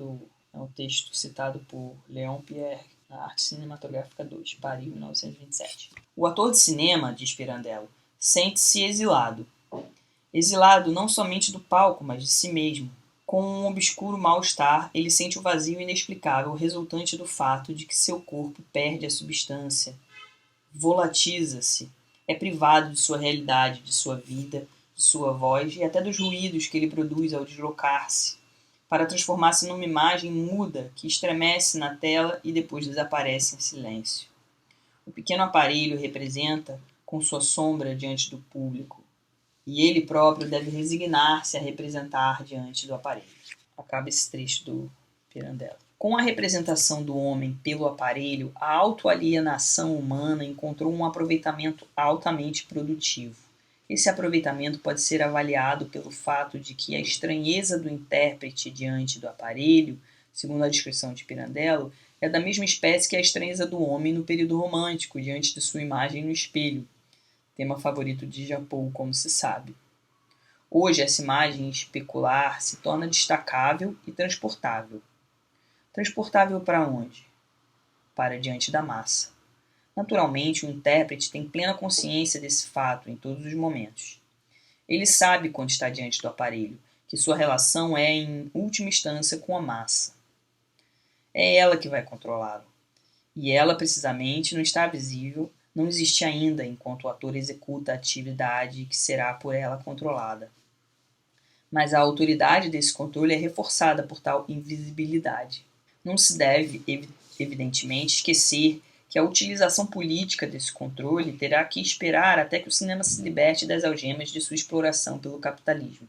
citado por Léon Pierre na Arte Cinematográfica 2, Paris, 1927. O ator de cinema, diz Pirandello, sente-se exilado. Exilado não somente do palco, mas de si mesmo. Com um obscuro mal-estar, ele sente o vazio inexplicável resultante do fato de que seu corpo perde a substância, volatiza-se, é privado de sua realidade, de sua vida, de sua voz e até dos ruídos que ele produz ao deslocar-se, para transformar-se numa imagem muda que estremece na tela e depois desaparece em silêncio. O pequeno aparelho representa, com sua sombra diante do público, e ele próprio deve resignar-se a representar diante do aparelho. Acaba esse trecho do Pirandello. Com a representação do homem pelo aparelho, a autoalienação humana encontrou um aproveitamento altamente produtivo. Esse aproveitamento pode ser avaliado pelo fato de que a estranheza do intérprete diante do aparelho, segundo a descrição de Pirandello, é da mesma espécie que a estranheza do homem no período romântico diante de sua imagem no espelho, tema favorito de Japon, como se sabe. Hoje, essa imagem especular se torna destacável e transportável. Transportável para onde? Para diante da massa. Naturalmente, o intérprete tem plena consciência desse fato em todos os momentos. Ele sabe, quando está diante do aparelho, que sua relação é, em última instância, com a massa. É ela que vai controlá-lo. E ela, precisamente, não está visível, não existe ainda enquanto o ator executa a atividade que será por ela controlada. Mas a autoridade desse controle é reforçada por tal invisibilidade. Não se deve, evidentemente, esquecer que a utilização política desse controle terá que esperar até que o cinema se liberte das algemas de sua exploração pelo capitalismo.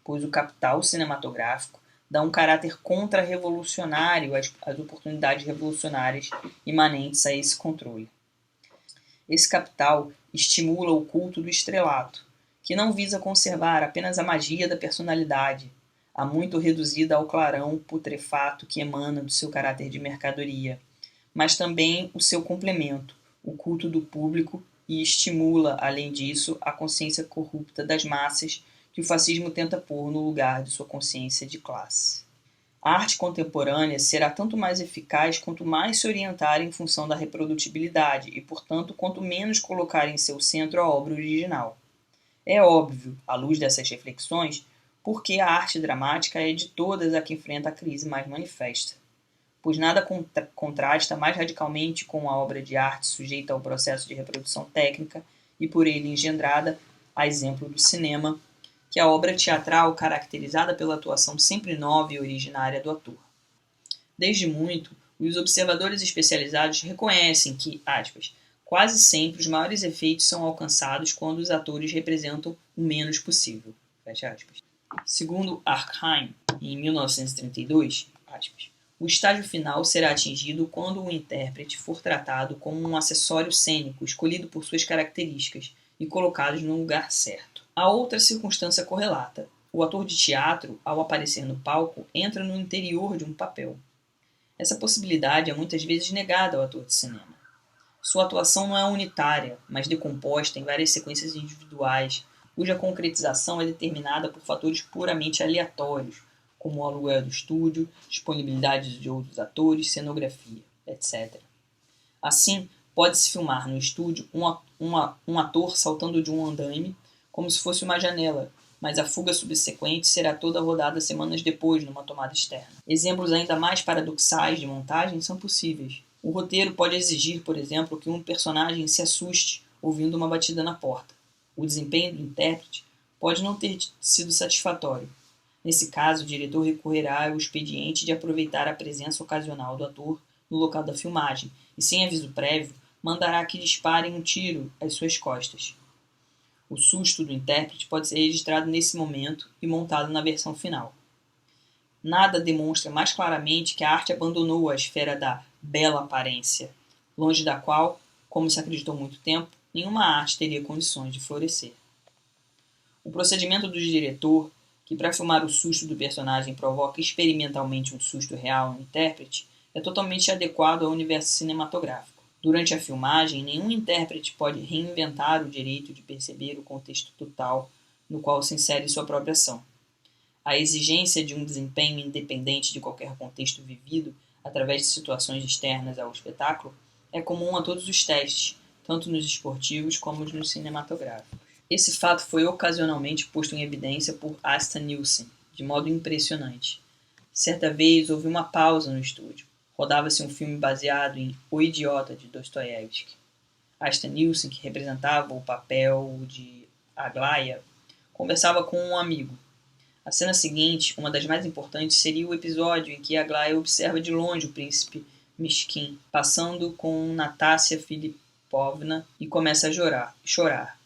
Pois o capital cinematográfico dá um caráter contra-revolucionário às oportunidades revolucionárias imanentes a esse controle. Esse capital estimula o culto do estrelato, que não visa conservar apenas a magia da personalidade, há muito reduzida ao clarão putrefato que emana do seu caráter de mercadoria, mas também o seu complemento, o culto do público, e estimula, além disso, a consciência corrupta das massas que o fascismo tenta pôr no lugar de sua consciência de classe. A arte contemporânea será tanto mais eficaz quanto mais se orientar em função da reprodutibilidade e, portanto, quanto menos colocar em seu centro a obra original. É óbvio, à luz dessas reflexões, porque a arte dramática é de todas a que enfrenta a crise mais manifesta, pois nada contrasta mais radicalmente com a obra de arte sujeita ao processo de reprodução técnica e por ele engendrada, a exemplo do cinema, que a obra teatral caracterizada pela atuação sempre nova e originária do ator. Desde muito, os observadores especializados reconhecem que, aspas, quase sempre os maiores efeitos são alcançados quando os atores representam o menos possível. Fecha aspas. Segundo Arkheim, em 1932, aspas, o estágio final será atingido quando o intérprete for tratado como um acessório cênico escolhido por suas características e colocado no lugar certo. Há outra circunstância correlata. O ator de teatro, ao aparecer no palco, entra no interior de um papel. Essa possibilidade é muitas vezes negada ao ator de cinema. Sua atuação não é unitária, mas decomposta em várias sequências individuais, cuja concretização é determinada por fatores puramente aleatórios, como o aluguel do estúdio, disponibilidade de outros atores, cenografia, etc. Assim, Pode-se filmar no estúdio um ator saltando de um andaime, como se fosse uma janela, mas a fuga subsequente será toda rodada semanas depois numa tomada externa. Exemplos ainda mais paradoxais de montagem são possíveis. O roteiro pode exigir, por exemplo, que um personagem se assuste ouvindo uma batida na porta. O desempenho do intérprete pode não ter sido satisfatório. Nesse caso, o diretor recorrerá ao expediente de aproveitar a presença ocasional do ator no local da filmagem e, sem aviso prévio, mandará que disparem um tiro às suas costas. O susto do intérprete pode ser registrado nesse momento e montado na versão final. Nada demonstra mais claramente que a arte abandonou a esfera da bela aparência, longe da qual, como se acreditou há muito tempo, nenhuma arte teria condições de florescer. O procedimento do diretor, que para filmar o susto do personagem provoca experimentalmente um susto real no intérprete, é totalmente adequado ao universo cinematográfico. Durante a filmagem, nenhum intérprete pode reinventar o direito de perceber o contexto total no qual se insere sua própria ação. A exigência de um desempenho independente de qualquer contexto vivido através de situações externas ao espetáculo é comum a todos os testes, tanto nos esportivos como nos cinematográficos. Esse fato foi ocasionalmente posto em evidência por Asta Nielsen, de modo impressionante. Certa vez houve uma pausa no estúdio. Rodava-se um filme baseado em O Idiota, de Dostoiévski. Asta Nielsen, que representava o papel de Aglaya, conversava com um amigo. A cena seguinte, uma das mais importantes, seria o episódio em que Aglaya observa de longe o príncipe Mishkin, passando com Natácia Filipovna e começa a chorar.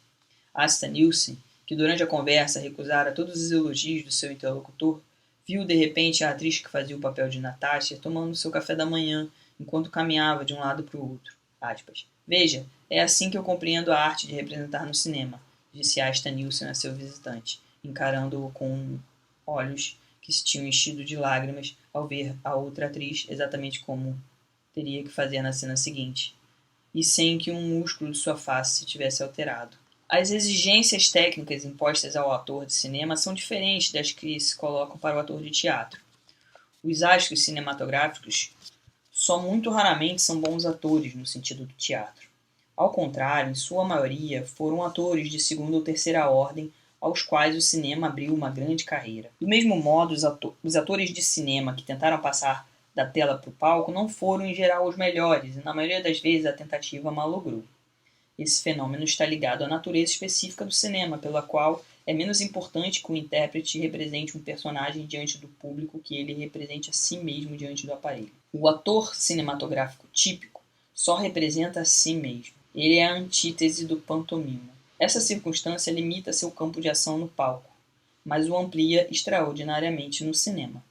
Asta Nielsen, que durante a conversa recusara todos os elogios do seu interlocutor, viu de repente a atriz que fazia o papel de Natácia tomando seu café da manhã enquanto caminhava de um lado para o outro. Aspas. Veja, é assim que eu compreendo a arte de representar no cinema, disse Asta Nielsen a seu visitante, encarando-o com olhos que se tinham enchido de lágrimas ao ver a outra atriz exatamente como teria que fazer na cena seguinte, e sem que um músculo de sua face se tivesse alterado. As exigências técnicas impostas ao ator de cinema são diferentes das que se colocam para o ator de teatro. Os astros cinematográficos só muito raramente são bons atores no sentido do teatro. Ao contrário, em sua maioria, foram atores de segunda ou terceira ordem aos quais o cinema abriu uma grande carreira. Do mesmo modo, os atores de cinema que tentaram passar da tela para o palco não foram, em geral, os melhores, e na maioria das vezes a tentativa malogrou. Esse fenômeno está ligado à natureza específica do cinema, pela qual é menos importante que o intérprete represente um personagem diante do público que ele represente a si mesmo diante do aparelho. O ator cinematográfico típico só representa a si mesmo. Ele é a antítese do pantomima. Essa circunstância limita seu campo de ação no palco, mas o amplia extraordinariamente no cinema,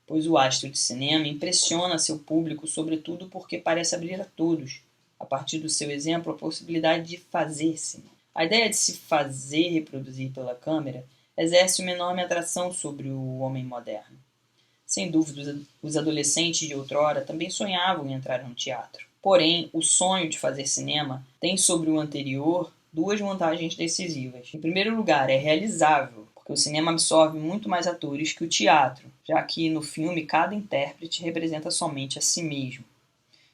pois o astro de cinema impressiona seu público sobretudo porque parece abrir a todos, a partir do seu exemplo, a possibilidade de fazer cinema. A ideia de se fazer reproduzir pela câmera exerce uma enorme atração sobre o homem moderno. Sem dúvida, os adolescentes de outrora também sonhavam em entrar no teatro. Porém, o sonho de fazer cinema tem sobre o anterior duas vantagens decisivas. Em primeiro lugar, é realizável, porque o cinema absorve muito mais atores que o teatro, já que no filme cada intérprete representa somente a si mesmo.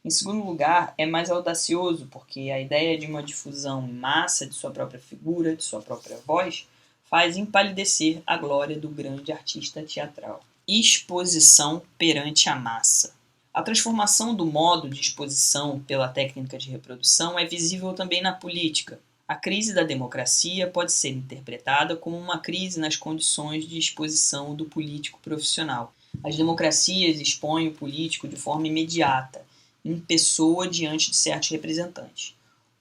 Em segundo lugar, é mais audacioso, porque a ideia de uma difusão em massa de sua própria figura, de sua própria voz, faz empalidecer a glória do grande artista teatral. Exposição perante a massa. A transformação do modo de exposição pela técnica de reprodução é visível também na política. A crise da democracia pode ser interpretada como uma crise nas condições de exposição do político profissional. As democracias expõem o político de forma imediata, em pessoa diante de certos representantes.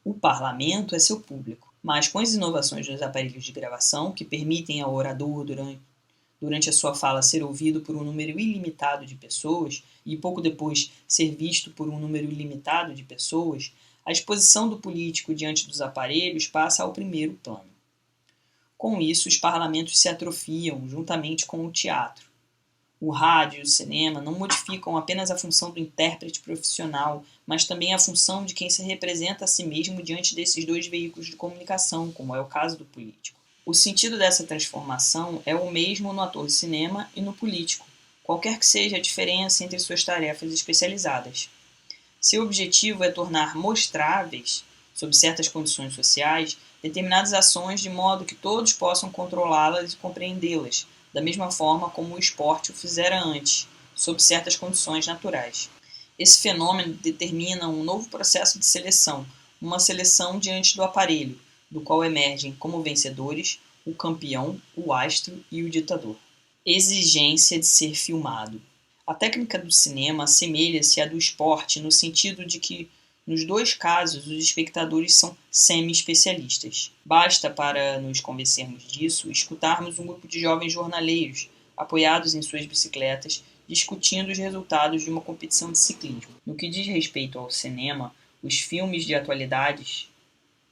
O parlamento é seu público, mas com as inovações dos aparelhos de gravação, que permitem ao orador, durante a sua fala, ser ouvido por um número ilimitado de pessoas e pouco depois ser visto por um número ilimitado de pessoas, a exposição do político diante dos aparelhos passa ao primeiro plano. Com isso, os parlamentos se atrofiam juntamente com o teatro. O rádio e o cinema não modificam apenas a função do intérprete profissional, mas também a função de quem se representa a si mesmo diante desses dois veículos de comunicação, como é o caso do político. O sentido dessa transformação é o mesmo no ator de cinema e no político, qualquer que seja a diferença entre suas tarefas especializadas. Seu objetivo é tornar mostráveis, sob certas condições sociais, determinadas ações de modo que todos possam controlá-las e compreendê-las, da mesma forma como o esporte o fizera antes, sob certas condições naturais. Esse fenômeno determina um novo processo de seleção, uma seleção diante do aparelho, do qual emergem como vencedores o campeão, o astro e o ditador. Exigência de ser filmado. A técnica do cinema assemelha-se à do esporte no sentido de que, nos dois casos, os espectadores são semi-especialistas. Basta, para nos convencermos disso, escutarmos um grupo de jovens jornaleiros, apoiados em suas bicicletas, discutindo os resultados de uma competição de ciclismo. No que diz respeito ao cinema, os filmes de atualidades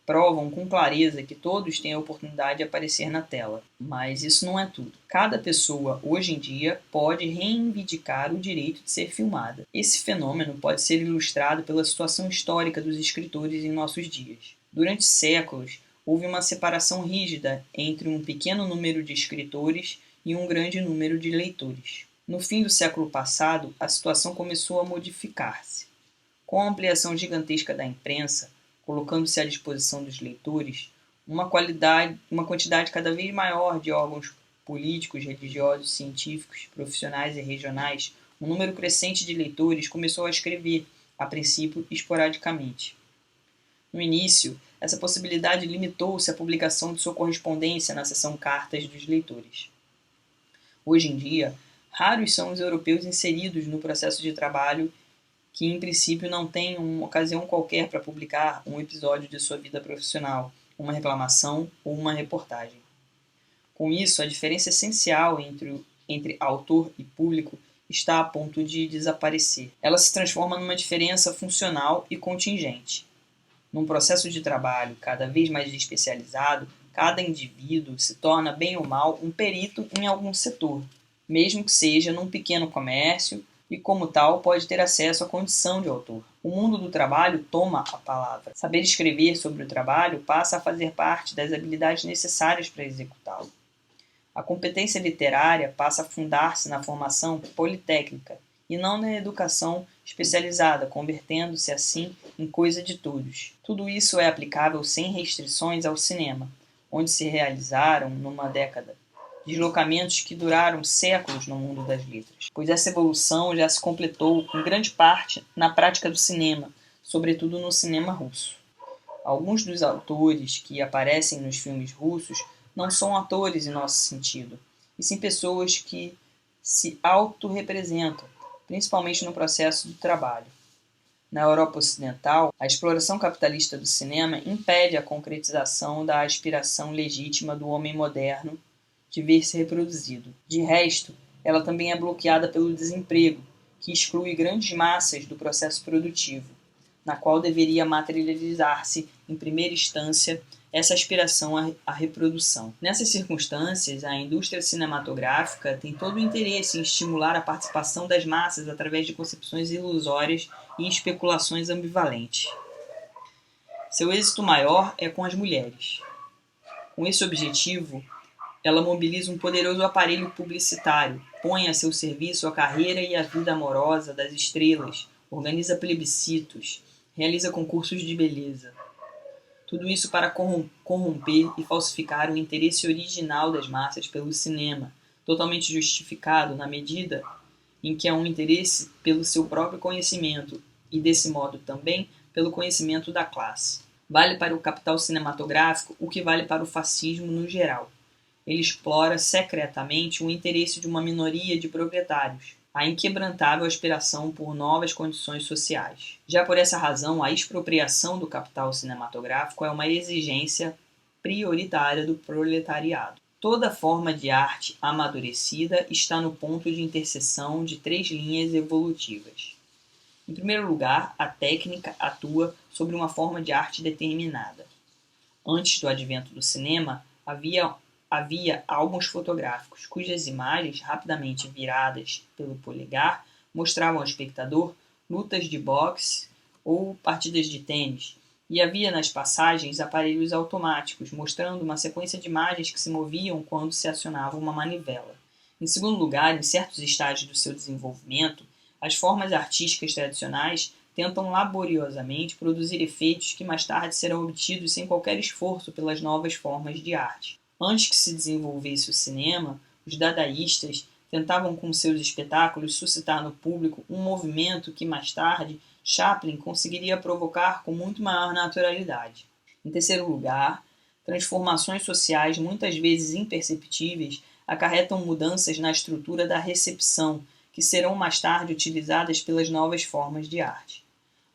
provam com clareza que todos têm a oportunidade de aparecer na tela. Mas isso não é tudo. Cada pessoa, hoje em dia, pode reivindicar o direito de ser filmada. Esse fenômeno pode ser ilustrado pela situação histórica dos escritores em nossos dias. Durante séculos, houve uma separação rígida entre um pequeno número de escritores e um grande número de leitores. No fim do século passado, a situação começou a modificar-se. Com a ampliação gigantesca da imprensa, colocando-se à disposição dos leitores uma quantidade cada vez maior de órgãos políticos, religiosos, científicos, profissionais e regionais, um número crescente de leitores começou a escrever, a princípio esporadicamente. No início, essa possibilidade limitou-se à publicação de sua correspondência na seção Cartas dos leitores. Hoje em dia, raros são os europeus inseridos no processo de trabalho que em princípio não tem uma ocasião qualquer para publicar um episódio de sua vida profissional, uma reclamação ou uma reportagem. Com isso, a diferença essencial entre autor e público está a ponto de desaparecer. Ela se transforma numa diferença funcional e contingente. Num processo de trabalho cada vez mais especializado, cada indivíduo se torna, bem ou mal, um perito em algum setor, mesmo que seja num pequeno comércio, e, como tal, pode ter acesso à condição de autor. O mundo do trabalho toma a palavra. Saber escrever sobre o trabalho passa a fazer parte das habilidades necessárias para executá-lo. A competência literária passa a fundar-se na formação politécnica e não na educação especializada, convertendo-se assim em coisa de todos. Tudo isso é aplicável sem restrições ao cinema, onde se realizaram, numa década, deslocamentos que duraram séculos no mundo das letras, pois essa evolução já se completou, em grande parte, na prática do cinema, sobretudo no cinema russo. Alguns dos autores que aparecem nos filmes russos não são atores em nosso sentido, e sim pessoas que se autorrepresentam, principalmente no processo do trabalho. Na Europa Ocidental, a exploração capitalista do cinema impede a concretização da aspiração legítima do homem moderno de ver-se reproduzido. De resto, ela também é bloqueada pelo desemprego, que exclui grandes massas do processo produtivo, na qual deveria materializar-se, em primeira instância, essa aspiração à reprodução. Nessas circunstâncias, a indústria cinematográfica tem todo o interesse em estimular a participação das massas através de concepções ilusórias e especulações ambivalentes. Seu êxito maior é com as mulheres. Com esse objetivo, ela mobiliza um poderoso aparelho publicitário, põe a seu serviço a carreira e a vida amorosa das estrelas, organiza plebiscitos, realiza concursos de beleza. Tudo isso para corromper e falsificar o interesse original das massas pelo cinema, totalmente justificado na medida em que é um interesse pelo seu próprio conhecimento e, desse modo, também pelo conhecimento da classe. Vale para o capital cinematográfico o que vale para o fascismo no geral. Ele explora secretamente o interesse de uma minoria de proprietários, a inquebrantável aspiração por novas condições sociais. Já por essa razão, a expropriação do capital cinematográfico é uma exigência prioritária do proletariado. Toda forma de arte amadurecida está no ponto de interseção de três linhas evolutivas. Em primeiro lugar, a técnica atua sobre uma forma de arte determinada. Antes do advento do cinema, havia álbuns fotográficos, cujas imagens, rapidamente viradas pelo polegar, mostravam ao espectador lutas de boxe ou partidas de tênis, e havia nas passagens aparelhos automáticos, mostrando uma sequência de imagens que se moviam quando se acionava uma manivela. Em segundo lugar, em certos estágios do seu desenvolvimento, as formas artísticas tradicionais tentam laboriosamente produzir efeitos que mais tarde serão obtidos sem qualquer esforço pelas novas formas de arte. Antes que se desenvolvesse o cinema, os dadaístas tentavam com seus espetáculos suscitar no público um movimento que mais tarde Chaplin conseguiria provocar com muito maior naturalidade. Em terceiro lugar, transformações sociais muitas vezes imperceptíveis acarretam mudanças na estrutura da recepção, que serão mais tarde utilizadas pelas novas formas de arte.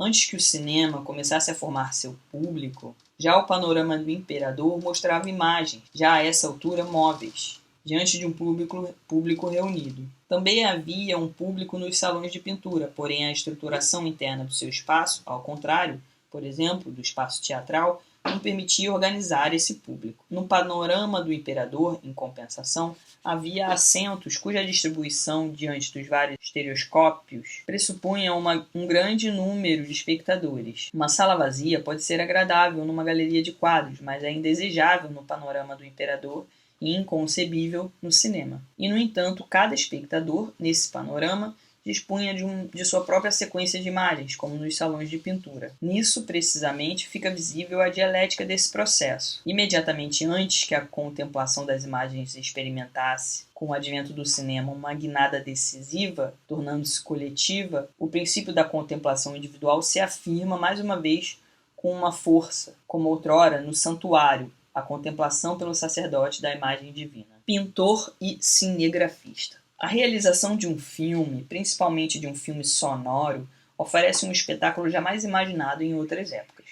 Antes que o cinema começasse a formar seu público, já o panorama do imperador mostrava imagens, já a essa altura móveis, diante de um público reunido. Também havia um público nos salões de pintura, porém a estruturação interna do seu espaço, ao contrário, por exemplo, do espaço teatral, não permitia organizar esse público. No panorama do imperador, em compensação, havia assentos cuja distribuição diante dos vários estereoscópios pressupunha um grande número de espectadores. Uma sala vazia pode ser agradável numa galeria de quadros, mas é indesejável no panorama do imperador e inconcebível no cinema. E, no entanto, cada espectador, nesse panorama, dispunha de sua própria sequência de imagens, como nos salões de pintura. Nisso, precisamente, fica visível a dialética desse processo. Imediatamente antes que a contemplação das imagens experimentasse, com o advento do cinema, uma guinada decisiva, tornando-se coletiva, o princípio da contemplação individual se afirma mais uma vez com uma força, como outrora no santuário, a contemplação pelo sacerdote da imagem divina. Pintor e cinegrafista. A realização de um filme, principalmente de um filme sonoro, oferece um espetáculo jamais imaginado em outras épocas.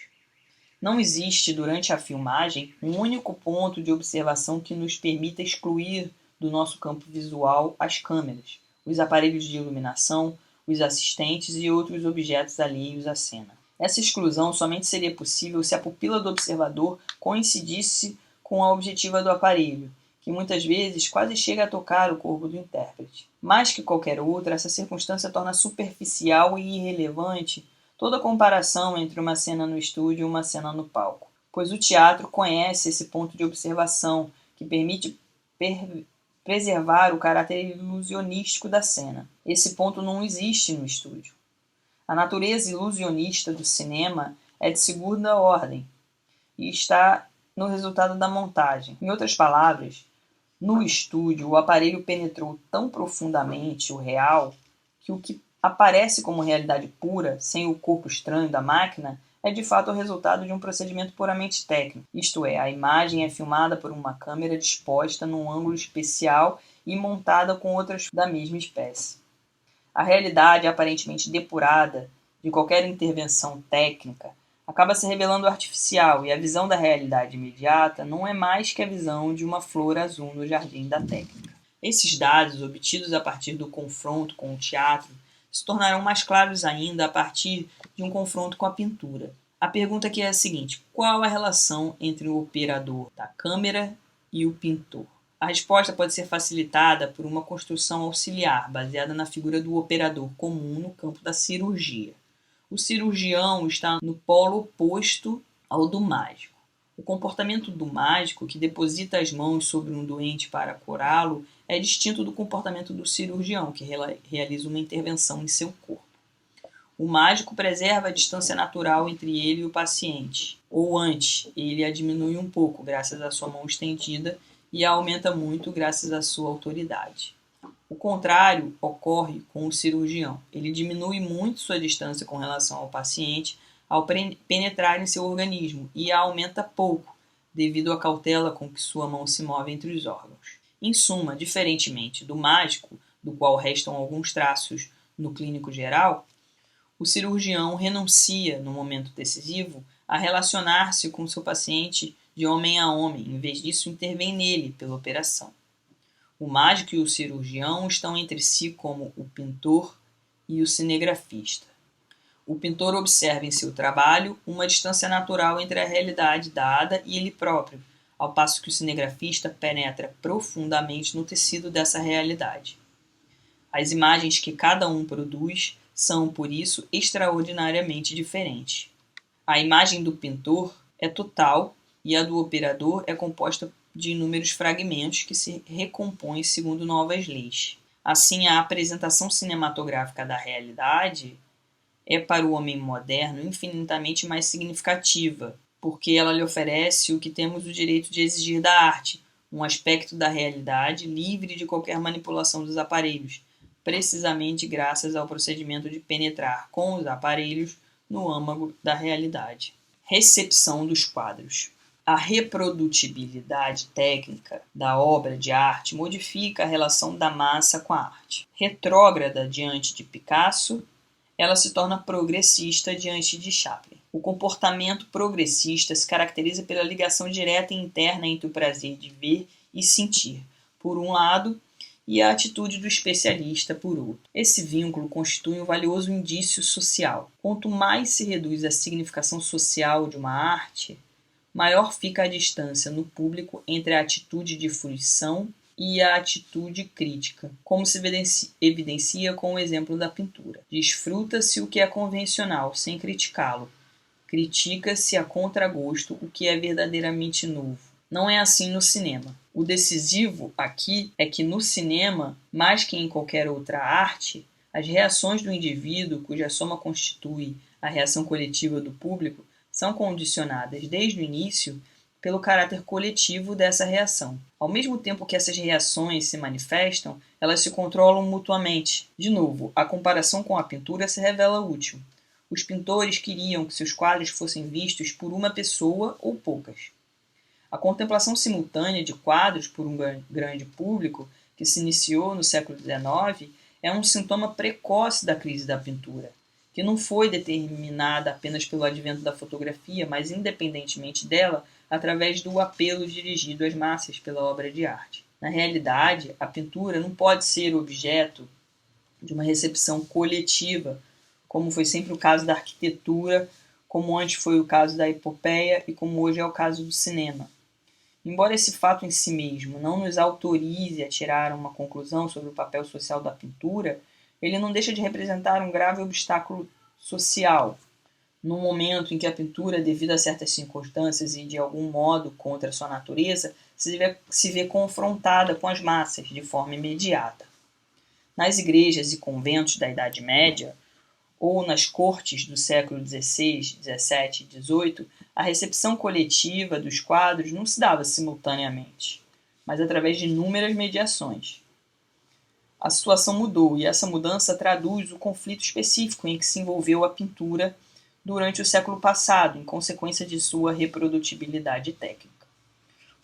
Não existe, durante a filmagem, um único ponto de observação que nos permita excluir do nosso campo visual as câmeras, os aparelhos de iluminação, os assistentes e outros objetos alheios à cena. Essa exclusão somente seria possível se a pupila do observador coincidisse com a objetiva do aparelho, que muitas vezes quase chega a tocar o corpo do intérprete. Mais que qualquer outra, essa circunstância torna superficial e irrelevante toda comparação entre uma cena no estúdio e uma cena no palco, pois o teatro conhece esse ponto de observação que permite preservar o caráter ilusionístico da cena. Esse ponto não existe no estúdio. A natureza ilusionista do cinema é de segunda ordem e está no resultado da montagem. Em outras palavras, no estúdio, o aparelho penetrou tão profundamente o real que o que aparece como realidade pura, sem o corpo estranho da máquina, é de fato o resultado de um procedimento puramente técnico. Isto é, a imagem é filmada por uma câmera disposta num ângulo especial e montada com outras da mesma espécie. A realidade aparentemente depurada de qualquer intervenção técnica acaba se revelando artificial, e a visão da realidade imediata não é mais que a visão de uma flor azul no jardim da técnica. Esses dados, obtidos a partir do confronto com o teatro, se tornarão mais claros ainda a partir de um confronto com a pintura. A pergunta aqui é a seguinte: qual a relação entre o operador da câmera e o pintor? A resposta pode ser facilitada por uma construção auxiliar, baseada na figura do operador comum no campo da cirurgia. O cirurgião está no polo oposto ao do mágico. O comportamento do mágico, que deposita as mãos sobre um doente para curá-lo, é distinto do comportamento do cirurgião, que realiza uma intervenção em seu corpo. O mágico preserva a distância natural entre ele e o paciente, ou antes, ele a diminui um pouco graças à sua mão estendida e a aumenta muito graças à sua autoridade. O contrário ocorre com o cirurgião. Ele diminui muito sua distância com relação ao paciente ao penetrar em seu organismo e a aumenta pouco, devido à cautela com que sua mão se move entre os órgãos. Em suma, diferentemente do mágico, do qual restam alguns traços no clínico geral, o cirurgião renuncia, no momento decisivo, a relacionar-se com seu paciente de homem a homem, em vez disso intervém nele pela operação. O mágico e o cirurgião estão entre si como o pintor e o cinegrafista. O pintor observa em seu trabalho uma distância natural entre a realidade dada e ele próprio, ao passo que o cinegrafista penetra profundamente no tecido dessa realidade. As imagens que cada um produz são, por isso, extraordinariamente diferentes. A imagem do pintor é total e a do operador é composta de inúmeros fragmentos que se recompõem segundo novas leis. Assim, a apresentação cinematográfica da realidade é para o homem moderno infinitamente mais significativa, porque ela lhe oferece o que temos o direito de exigir da arte, um aspecto da realidade livre de qualquer manipulação dos aparelhos, precisamente graças ao procedimento de penetrar com os aparelhos no âmago da realidade. Recepção dos quadros. A reprodutibilidade técnica da obra de arte modifica a relação da massa com a arte. Retrógrada diante de Picasso, ela se torna progressista diante de Chaplin. O comportamento progressista se caracteriza pela ligação direta e interna entre o prazer de ver e sentir, por um lado, e a atitude do especialista, por outro. Esse vínculo constitui um valioso indício social. Quanto mais se reduz a significação social de uma arte, maior fica a distância no público entre a atitude de fruição e a atitude crítica, como se evidencia com o exemplo da pintura. Desfruta-se o que é convencional, sem criticá-lo. Critica-se a contragosto o que é verdadeiramente novo. Não é assim no cinema. O decisivo aqui é que no cinema, mais que em qualquer outra arte, as reações do indivíduo, cuja soma constitui a reação coletiva do público, são condicionadas desde o início pelo caráter coletivo dessa reação. Ao mesmo tempo que essas reações se manifestam, elas se controlam mutuamente. De novo, a comparação com a pintura se revela útil. Os pintores queriam que seus quadros fossem vistos por uma pessoa ou poucas. A contemplação simultânea de quadros por um grande público, que se iniciou no século XIX, é um sintoma precoce da crise da pintura, que não foi determinada apenas pelo advento da fotografia, mas independentemente dela, através do apelo dirigido às massas pela obra de arte. Na realidade, a pintura não pode ser objeto de uma recepção coletiva, como foi sempre o caso da arquitetura, como antes foi o caso da epopeia e como hoje é o caso do cinema. Embora esse fato em si mesmo não nos autorize a tirar uma conclusão sobre o papel social da pintura, ele não deixa de representar um grave obstáculo social, no momento em que a pintura, devido a certas circunstâncias e de algum modo contra sua natureza, se vê confrontada com as massas de forma imediata. Nas igrejas e conventos da Idade Média, ou nas cortes do século XVI, XVII e XVIII, a recepção coletiva dos quadros não se dava simultaneamente, mas através de inúmeras mediações. A situação mudou, e essa mudança traduz o conflito específico em que se envolveu a pintura durante o século passado, em consequência de sua reprodutibilidade técnica.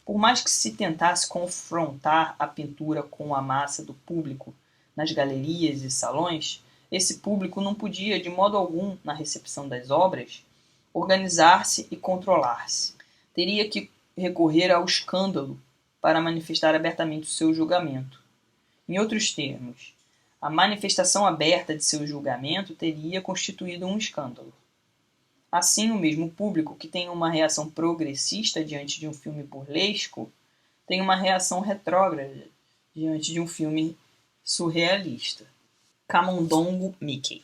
Por mais que se tentasse confrontar a pintura com a massa do público nas galerias e salões, esse público não podia, de modo algum, na recepção das obras, organizar-se e controlar-se. Teria que recorrer ao escândalo para manifestar abertamente o seu julgamento. Em outros termos, a manifestação aberta de seu julgamento teria constituído um escândalo. Assim, o mesmo público que tem uma reação progressista diante de um filme burlesco tem uma reação retrógrada diante de um filme surrealista. Camundongo Mickey.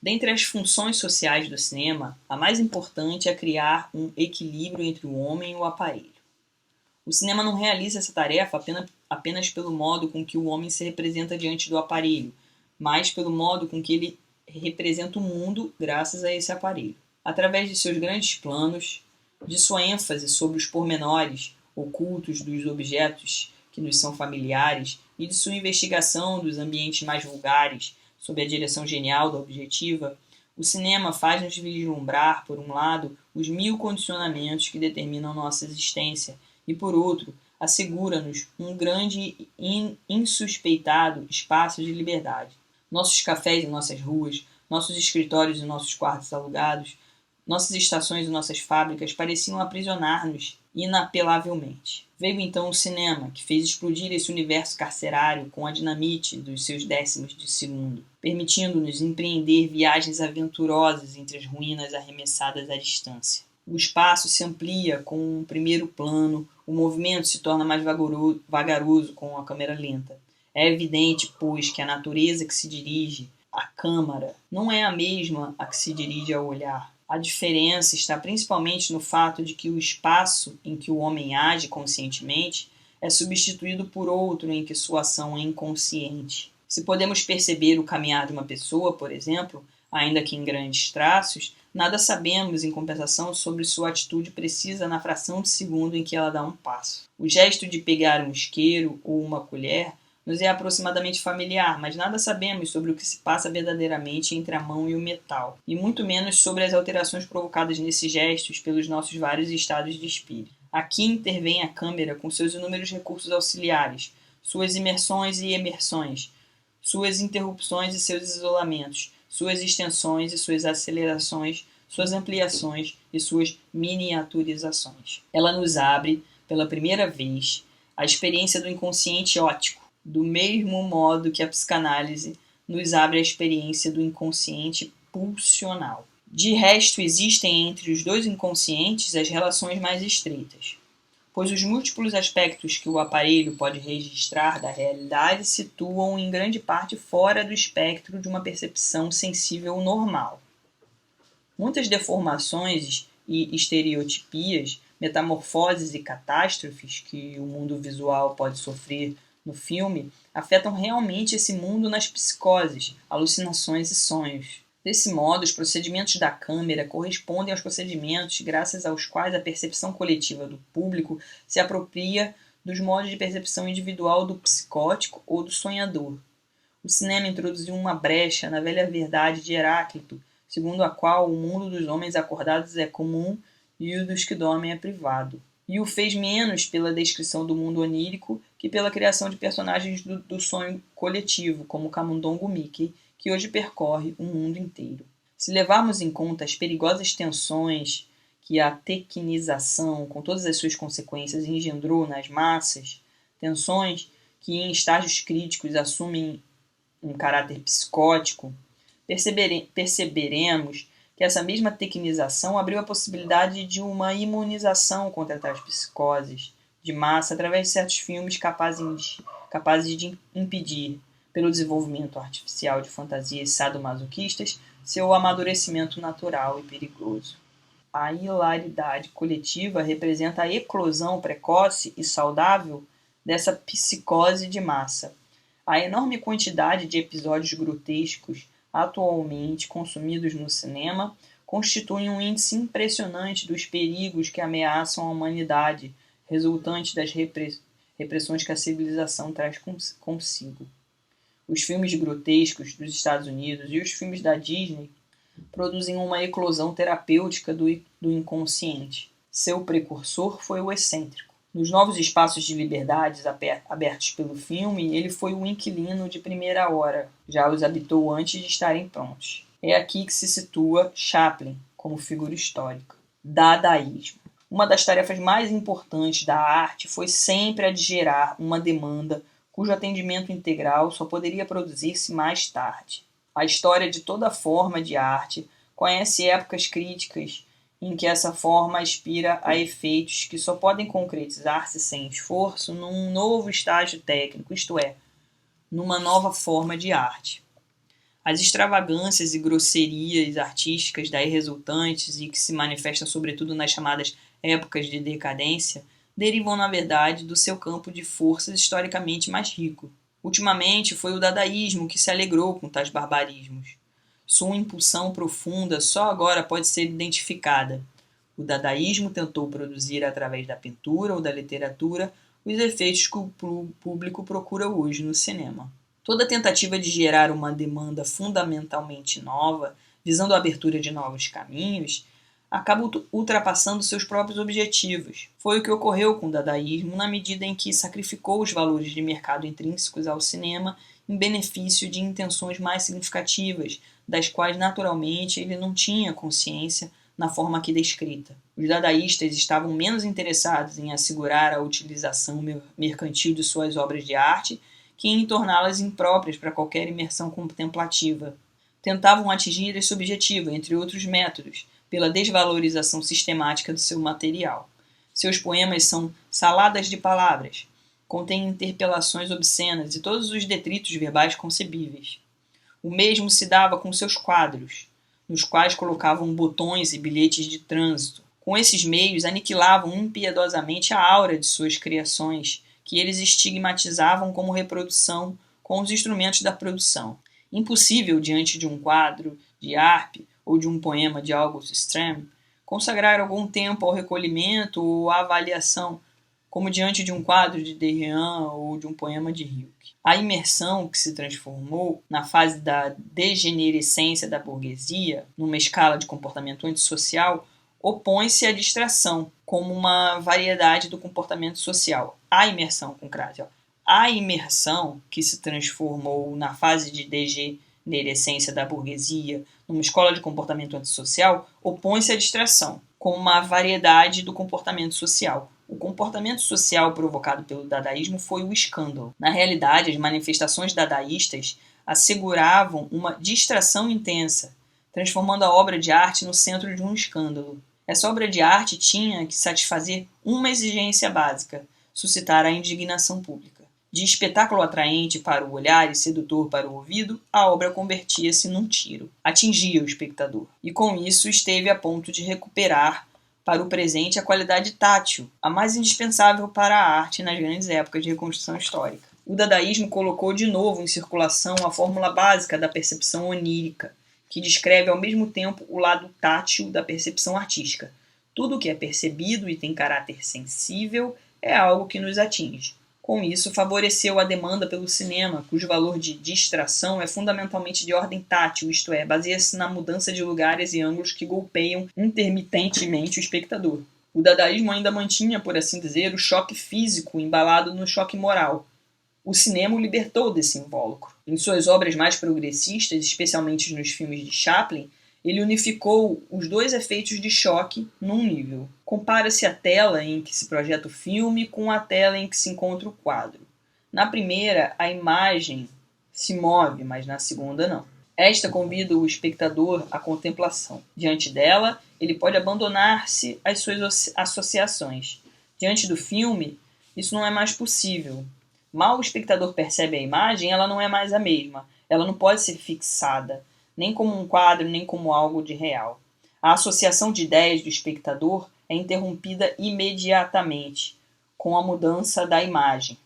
Dentre as funções sociais do cinema, a mais importante é criar um equilíbrio entre o homem e o aparelho. O cinema não realiza essa tarefa apenas pelo modo com que o homem se representa diante do aparelho, mas pelo modo com que ele representa o mundo graças a esse aparelho. Através de seus grandes planos, de sua ênfase sobre os pormenores ocultos dos objetos que nos são familiares e de sua investigação dos ambientes mais vulgares, sob a direção genial da objetiva, o cinema faz-nos vislumbrar, por um lado, os 1000 condicionamentos que determinam nossa existência e, por outro, assegura-nos um grande e insuspeitado espaço de liberdade. Nossos cafés e nossas ruas, nossos escritórios e nossos quartos alugados, nossas estações e nossas fábricas pareciam aprisionar-nos inapelavelmente. Veio então o cinema, que fez explodir esse universo carcerário com a dinamite dos seus décimos de segundo, permitindo-nos empreender viagens aventurosas entre as ruínas arremessadas à distância. O espaço se amplia com um primeiro plano, o movimento se torna mais vagaroso com a câmera lenta. É evidente, pois, que a natureza que se dirige à câmara não é a mesma a que se dirige ao olhar. A diferença está principalmente no fato de que o espaço em que o homem age conscientemente é substituído por outro em que sua ação é inconsciente. Se podemos perceber o caminhar de uma pessoa, por exemplo, Ainda que em grandes traços, nada sabemos, em compensação, sobre sua atitude precisa na fração de segundo em que ela dá um passo. O gesto de pegar um isqueiro ou uma colher nos é aproximadamente familiar, mas nada sabemos sobre o que se passa verdadeiramente entre a mão e o metal, e muito menos sobre as alterações provocadas nesses gestos pelos nossos vários estados de espírito. Aqui intervém a câmera com seus inúmeros recursos auxiliares, suas imersões e emersões, suas interrupções e seus isolamentos, suas extensões e suas acelerações, suas ampliações e suas miniaturizações. Ela nos abre, pela primeira vez, a experiência do inconsciente óptico, do mesmo modo que a psicanálise nos abre a experiência do inconsciente pulsional. De resto, existem entre os dois inconscientes as relações mais estreitas, pois os múltiplos aspectos que o aparelho pode registrar da realidade situam em grande parte fora do espectro de uma percepção sensível normal. Muitas deformações e estereotipias, metamorfoses e catástrofes que o mundo visual pode sofrer no filme afetam realmente esse mundo nas psicoses, alucinações e sonhos. Desse modo, os procedimentos da câmera correspondem aos procedimentos graças aos quais a percepção coletiva do público se apropria dos modos de percepção individual do psicótico ou do sonhador. O cinema introduziu uma brecha na velha verdade de Heráclito, segundo a qual o mundo dos homens acordados é comum e o dos que dormem é privado. E o fez menos pela descrição do mundo onírico que pela criação de personagens do sonho coletivo, como Camundongo Mickey, que hoje percorre o mundo inteiro. Se levarmos em conta as perigosas tensões que a tecnização, com todas as suas consequências, engendrou nas massas, tensões que em estágios críticos assumem um caráter psicótico, perceberemos que essa mesma tecnização abriu a possibilidade de uma imunização contra tais psicoses de massa através de certos filmes capazes de impedir, pelo desenvolvimento artificial de fantasias sadomasoquistas, seu amadurecimento natural e perigoso. A hilaridade coletiva representa a eclosão precoce e saudável dessa psicose de massa. A enorme quantidade de episódios grotescos atualmente consumidos no cinema constitui um índice impressionante dos perigos que ameaçam a humanidade, resultantes das repressões que a civilização traz consigo. Os filmes grotescos dos Estados Unidos e os filmes da Disney produzem uma eclosão terapêutica do inconsciente. Seu precursor foi o excêntrico. Nos novos espaços de liberdades abertos pelo filme, ele foi o inquilino de primeira hora, já os habitou antes de estarem prontos. É aqui que se situa Chaplin como figura histórica. Dadaísmo. Uma das tarefas mais importantes da arte foi sempre a de gerar uma demanda cujo atendimento integral só poderia produzir-se mais tarde. A história de toda forma de arte conhece épocas críticas em que essa forma aspira a efeitos que só podem concretizar-se sem esforço num novo estágio técnico, isto é, numa nova forma de arte. As extravagâncias e grosserias artísticas daí resultantes e que se manifestam sobretudo nas chamadas épocas de decadência derivam, na verdade, do seu campo de forças historicamente mais rico. Ultimamente foi o dadaísmo que se alegrou com tais barbarismos. Sua impulsão profunda só agora pode ser identificada. O dadaísmo tentou produzir através da pintura ou da literatura os efeitos que o público procura hoje no cinema. Toda tentativa de gerar uma demanda fundamentalmente nova, visando a abertura de novos caminhos, acaba ultrapassando seus próprios objetivos. Foi o que ocorreu com o dadaísmo na medida em que sacrificou os valores de mercado intrínsecos ao cinema em benefício de intenções mais significativas, das quais naturalmente ele não tinha consciência na forma aqui descrita. Os dadaístas estavam menos interessados em assegurar a utilização mercantil de suas obras de arte que em torná-las impróprias para qualquer imersão contemplativa. Tentavam atingir esse objetivo, entre outros métodos, pela desvalorização sistemática do seu material. Seus poemas são saladas de palavras, contêm interpelações obscenas e todos os detritos verbais concebíveis. O mesmo se dava com seus quadros, nos quais colocavam botões e bilhetes de trânsito. Com esses meios, aniquilavam impiedosamente a aura de suas criações, que eles estigmatizavam como reprodução com os instrumentos da produção. Impossível, diante de um quadro de Arp ou de um poema de August Strem, consagrar algum tempo ao recolhimento ou à avaliação, como diante de um quadro de Derrien ou de um poema de Rilke. A imersão que se transformou na fase da degenerescência da burguesia, numa escala de comportamento antissocial, opõe-se à distração, como uma variedade do comportamento social. A imersão, com crase, a imersão que se transformou na fase de degenerescência da burguesia, numa escola de comportamento antissocial, opõe-se à distração, como uma variedade do comportamento social. O comportamento social provocado pelo dadaísmo foi o escândalo. Na realidade, as manifestações dadaístas asseguravam uma distração intensa, transformando a obra de arte no centro de um escândalo. Essa obra de arte tinha que satisfazer uma exigência básica: suscitar a indignação pública. De espetáculo atraente para o olhar e sedutor para o ouvido, a obra convertia-se num tiro. Atingia o espectador. E com isso esteve a ponto de recuperar para o presente a qualidade tátil, a mais indispensável para a arte nas grandes épocas de reconstrução histórica. O dadaísmo colocou de novo em circulação a fórmula básica da percepção onírica, que descreve ao mesmo tempo o lado tátil da percepção artística. Tudo o que é percebido e tem caráter sensível é algo que nos atinge. Com isso, favoreceu a demanda pelo cinema, cujo valor de distração é fundamentalmente de ordem tátil, isto é, baseia-se na mudança de lugares e ângulos que golpeiam intermitentemente o espectador. O dadaísmo ainda mantinha, por assim dizer, o choque físico embalado no choque moral. O cinema o libertou desse invólucro. Em suas obras mais progressistas, especialmente nos filmes de Chaplin, ele unificou os dois efeitos de choque num nível. Compara-se a tela em que se projeta o filme com a tela em que se encontra o quadro. Na primeira, a imagem se move, mas na segunda não. Esta convida o espectador à contemplação. Diante dela, ele pode abandonar-se às suas associações. Diante do filme, isso não é mais possível. Mal o espectador percebe a imagem, ela não é mais a mesma. Ela não pode ser fixada, nem como um quadro, nem como algo de real. A associação de ideias do espectador é interrompida imediatamente, com a mudança da imagem.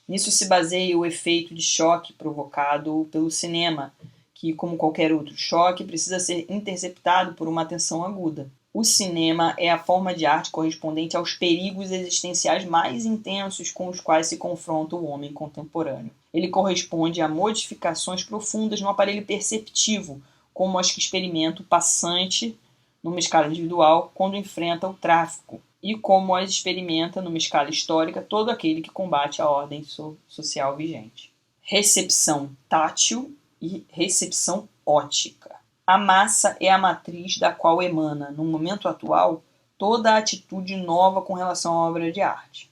Nisso se baseia o efeito de choque provocado pelo cinema, que, como qualquer outro choque, precisa ser interceptado por uma atenção aguda. O cinema é a forma de arte correspondente aos perigos existenciais mais intensos com os quais se confronta o homem contemporâneo. Ele corresponde a modificações profundas no aparelho perceptivo, como as que experimenta o passante, numa escala individual, quando enfrenta o tráfico, e como as experimenta, numa escala histórica, todo aquele que combate a ordem social vigente. Recepção tátil e recepção ótica. A massa é a matriz da qual emana, no momento atual, toda a atitude nova com relação à obra de arte.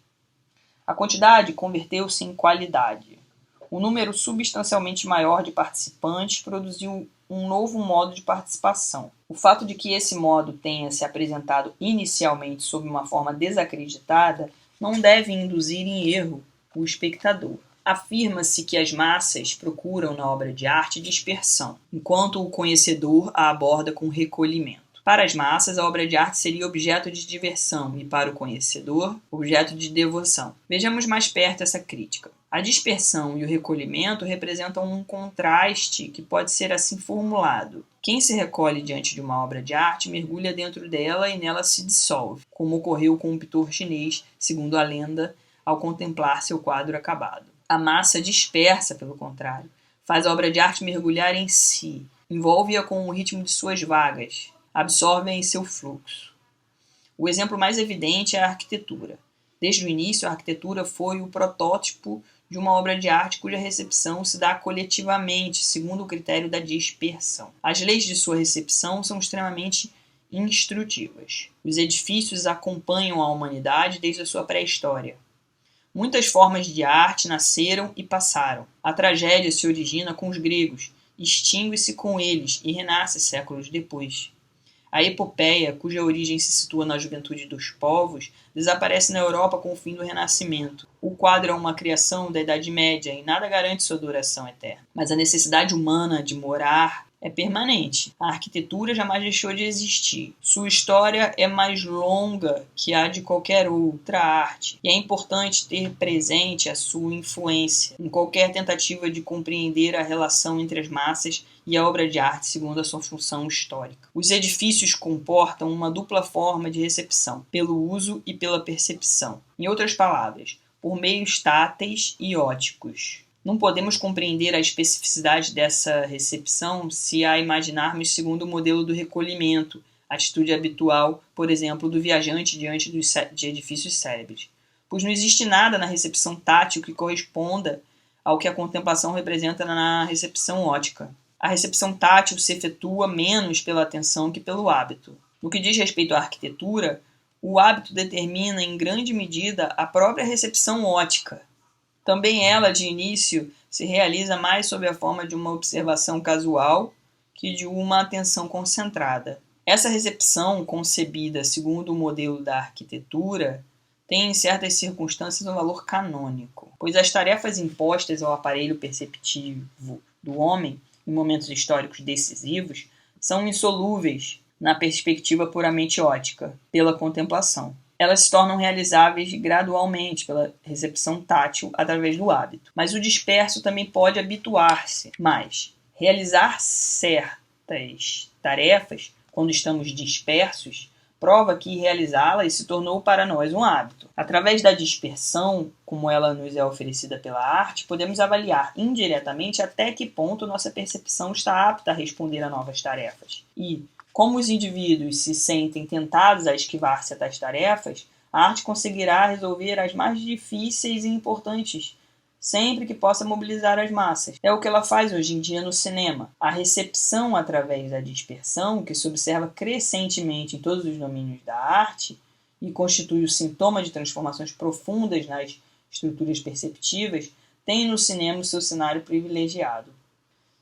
A quantidade converteu-se em qualidade. O número substancialmente maior de participantes produziu um novo modo de participação. O fato de que esse modo tenha se apresentado inicialmente sob uma forma desacreditada não deve induzir em erro o espectador. Afirma-se que as massas procuram na obra de arte dispersão, enquanto o conhecedor a aborda com recolhimento. Para as massas, a obra de arte seria objeto de diversão e, para o conhecedor, objeto de devoção. Vejamos mais perto essa crítica. A dispersão e o recolhimento representam um contraste que pode ser assim formulado. Quem se recolhe diante de uma obra de arte mergulha dentro dela e nela se dissolve, como ocorreu com um pintor chinês, segundo a lenda, ao contemplar seu quadro acabado. A massa dispersa, pelo contrário, faz a obra de arte mergulhar em si, envolve-a com o ritmo de suas vagas, absorve-a em seu fluxo. O exemplo mais evidente é a arquitetura. Desde o início, a arquitetura foi o protótipo de uma obra de arte cuja recepção se dá coletivamente, segundo o critério da dispersão. As leis de sua recepção são extremamente instrutivas. Os edifícios acompanham a humanidade desde a sua pré-história. Muitas formas de arte nasceram e passaram. A tragédia se origina com os gregos, extingue-se com eles e renasce séculos depois. A epopeia, cuja origem se situa na juventude dos povos, desaparece na Europa com o fim do Renascimento. O quadro é uma criação da Idade Média e nada garante sua duração eterna. Mas a necessidade humana de morar é permanente. A arquitetura jamais deixou de existir. Sua história é mais longa que a de qualquer outra arte, e é importante ter presente a sua influência em qualquer tentativa de compreender a relação entre as massas e a obra de arte segundo a sua função histórica. Os edifícios comportam uma dupla forma de recepção, pelo uso e pela percepção. Em outras palavras, por meios táteis e óticos. Não podemos compreender a especificidade dessa recepção se a imaginarmos segundo o modelo do recolhimento, atitude habitual, por exemplo, do viajante diante de edifícios célebres. Pois não existe nada na recepção tátil que corresponda ao que a contemplação representa na recepção ótica. A recepção tátil se efetua menos pela atenção que pelo hábito. No que diz respeito à arquitetura, o hábito determina em grande medida a própria recepção ótica. Também ela, de início, se realiza mais sob a forma de uma observação casual que de uma atenção concentrada. Essa recepção, concebida segundo o modelo da arquitetura, tem em certas circunstâncias um valor canônico, pois as tarefas impostas ao aparelho perceptivo do homem em momentos históricos decisivos são insolúveis na perspectiva puramente ótica, pela contemplação. Elas se tornam realizáveis gradualmente pela recepção tátil através do hábito. Mas o disperso também pode habituar-se. Mas realizar certas tarefas, quando estamos dispersos, prova que realizá-las se tornou para nós um hábito. Através da dispersão, como ela nos é oferecida pela arte, podemos avaliar indiretamente até que ponto nossa percepção está apta a responder a novas tarefas. E, como os indivíduos se sentem tentados a esquivar-se a tais tarefas, a arte conseguirá resolver as mais difíceis e importantes, sempre que possa mobilizar as massas. É o que ela faz hoje em dia no cinema. A recepção através da dispersão, que se observa crescentemente em todos os domínios da arte e constitui o sintoma de transformações profundas nas estruturas perceptivas, tem no cinema o seu cenário privilegiado.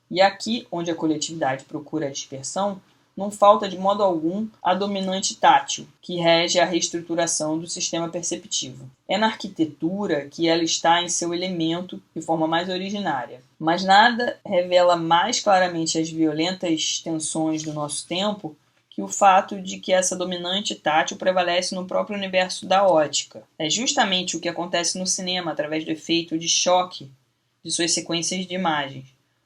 E aqui, onde a coletividade procura a dispersão, não falta de modo algum a dominante tátil, que rege a reestruturação do sistema perceptivo. É na arquitetura que ela está em seu elemento de forma mais originária. Mas nada revela mais claramente as violentas tensões do nosso tempo que o fato de que essa dominante tátil prevalece no próprio universo da ótica. É justamente o que acontece no cinema através do efeito de choque de suas sequências de imagens.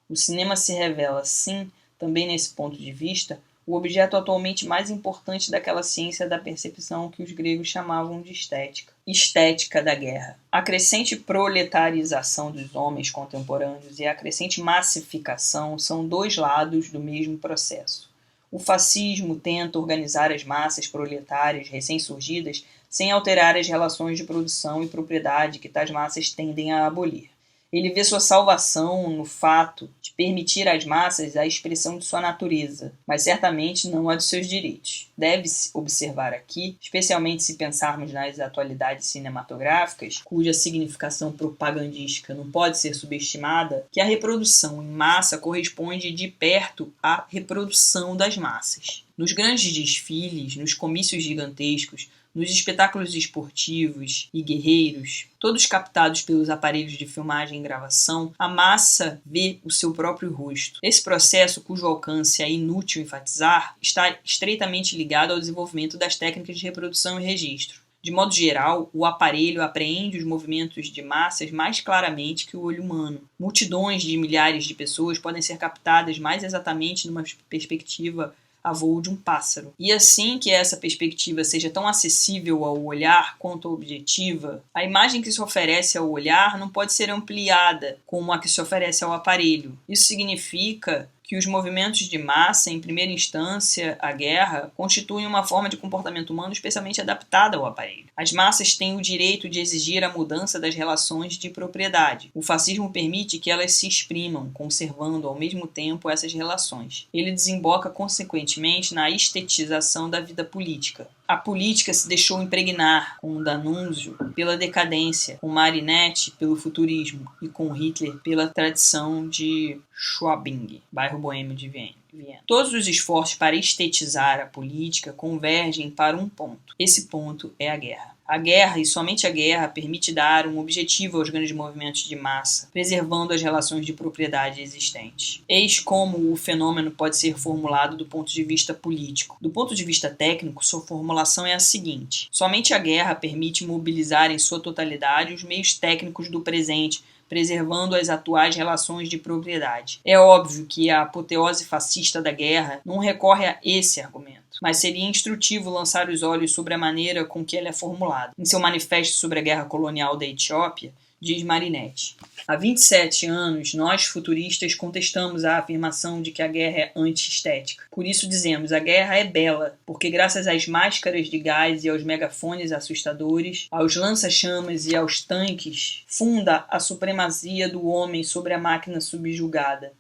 O cinema se revela, sim, também nesse ponto de vista, o objeto atualmente mais importante daquela ciência da percepção que os gregos chamavam de estética. Estética da guerra. A crescente proletarização dos homens contemporâneos e a crescente massificação são dois lados do mesmo processo. O fascismo tenta organizar as massas proletárias recém-surgidas sem alterar as relações de produção e propriedade que tais massas tendem a abolir. Ele vê sua salvação no fato de permitir às massas a expressão de sua natureza, mas certamente não a de seus direitos. Deve-se observar aqui, especialmente se pensarmos nas atualidades cinematográficas, cuja significação propagandística não pode ser subestimada, que a reprodução em massa corresponde de perto à reprodução das massas. Nos grandes desfiles, nos comícios gigantescos, nos espetáculos esportivos e guerreiros, todos captados pelos aparelhos de filmagem e gravação, a massa vê o seu próprio rosto. Esse processo, cujo alcance é inútil enfatizar, está estreitamente ligado ao desenvolvimento das técnicas de reprodução e registro. De modo geral, o aparelho apreende os movimentos de massas mais claramente que o olho humano. Multidões de milhares de pessoas podem ser captadas mais exatamente numa perspectiva a voo de um pássaro. E assim que essa perspectiva seja tão acessível ao olhar quanto objetiva, a imagem que se oferece ao olhar não pode ser ampliada como a que se oferece ao aparelho. Isso significa que os movimentos de massa, em primeira instância, a guerra, constituem uma forma de comportamento humano especialmente adaptada ao aparelho. As massas têm o direito de exigir a mudança das relações de propriedade. O fascismo permite que elas se exprimam, conservando ao mesmo tempo essas relações. Ele desemboca, consequentemente, na estetização da vida política. A política se deixou impregnar com D'Annunzio pela decadência, com Marinetti pelo futurismo e com Hitler pela tradição de Schwabing, bairro boêmio de Viena. Viena. Todos os esforços para estetizar a política convergem para um ponto. Esse ponto é a guerra. A guerra, e somente a guerra, permite dar um objetivo aos grandes movimentos de massa, preservando as relações de propriedade existentes. Eis como o fenômeno pode ser formulado do ponto de vista político. Do ponto de vista técnico, sua formulação é a seguinte: somente a guerra permite mobilizar em sua totalidade os meios técnicos do presente, preservando as atuais relações de propriedade. É óbvio que a apoteose fascista da guerra não recorre a esse argumento, mas seria instrutivo lançar os olhos sobre a maneira com que ela é formulada. Em seu manifesto sobre a guerra colonial da Etiópia, diz Marinetti: há 27 anos, nós futuristas contestamos a afirmação de que a guerra é anti-estética. Por isso dizemos, a guerra é bela, porque graças às máscaras de gás e aos megafones assustadores, aos lança-chamas e aos tanques, funda a supremacia do homem sobre a máquina subjugada.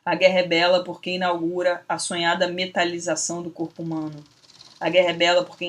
A guerra é bela porque inaugura a sonhada metalização do corpo humano. A guerra é bela porque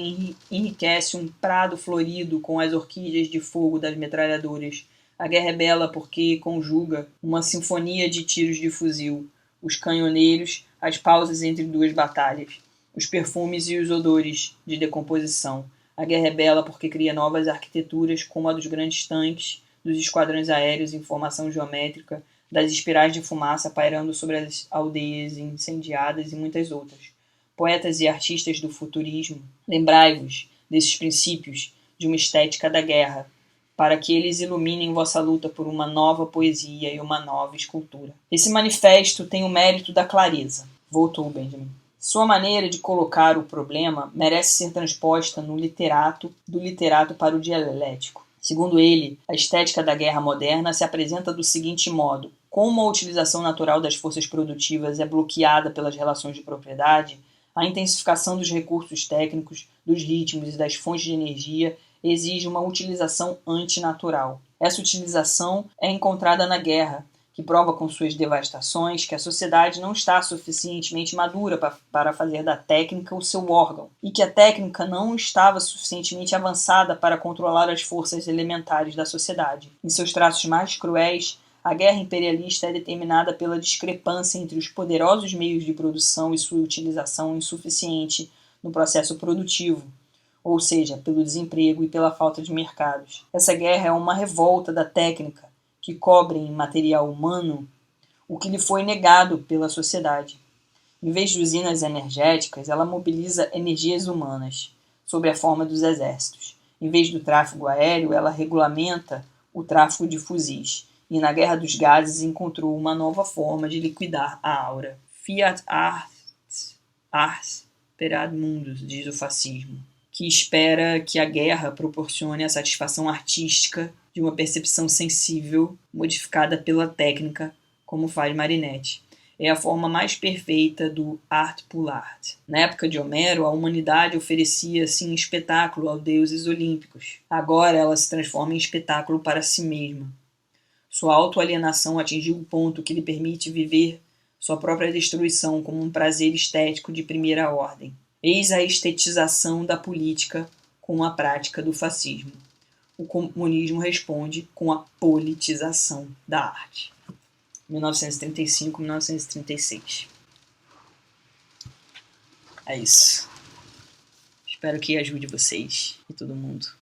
enriquece um prado florido com as orquídeas de fogo das metralhadoras. A guerra é bela porque conjuga uma sinfonia de tiros de fuzil, os canhoneiros, as pausas entre duas batalhas, os perfumes e os odores de decomposição. A guerra é bela porque cria novas arquiteturas como a dos grandes tanques, dos esquadrões aéreos em formação geométrica, das espirais de fumaça pairando sobre as aldeias incendiadas e muitas outras. Poetas e artistas do futurismo, lembrai-vos desses princípios de uma estética da guerra, para que eles iluminem vossa luta por uma nova poesia e uma nova escultura. Esse manifesto tem o mérito da clareza. Voltou Benjamin. Sua maneira de colocar o problema merece ser transposta do literato para o dialético. Segundo ele, a estética da guerra moderna se apresenta do seguinte modo: como a utilização natural das forças produtivas é bloqueada pelas relações de propriedade, a intensificação dos recursos técnicos, dos ritmos e das fontes de energia exige uma utilização antinatural. Essa utilização é encontrada na guerra, que prova com suas devastações que a sociedade não está suficientemente madura para fazer da técnica o seu órgão, e que a técnica não estava suficientemente avançada para controlar as forças elementares da sociedade. Em seus traços mais cruéis, a guerra imperialista é determinada pela discrepância entre os poderosos meios de produção e sua utilização insuficiente no processo produtivo, ou seja, pelo desemprego e pela falta de mercados. Essa guerra é uma revolta da técnica, que cobre em material humano o que lhe foi negado pela sociedade. Em vez de usinas energéticas, ela mobiliza energias humanas, sob a forma dos exércitos. Em vez do tráfego aéreo, ela regulamenta o tráfego de fuzis. E na Guerra dos Gases encontrou uma nova forma de liquidar a aura. Fiat ars per ad mundus, diz o fascismo, que espera que a guerra proporcione a satisfação artística de uma percepção sensível modificada pela técnica, como faz Marinetti. É a forma mais perfeita do art pour art. Na época de Homero, a humanidade oferecia assim espetáculo aos deuses olímpicos. Agora ela se transforma em espetáculo para si mesma. Sua autoalienação atingiu o ponto que lhe permite viver sua própria destruição como um prazer estético de primeira ordem. Eis a estetização da política com a prática do fascismo. O comunismo responde com a politização da arte. 1935-1936. É isso. Espero que ajude vocês e todo mundo.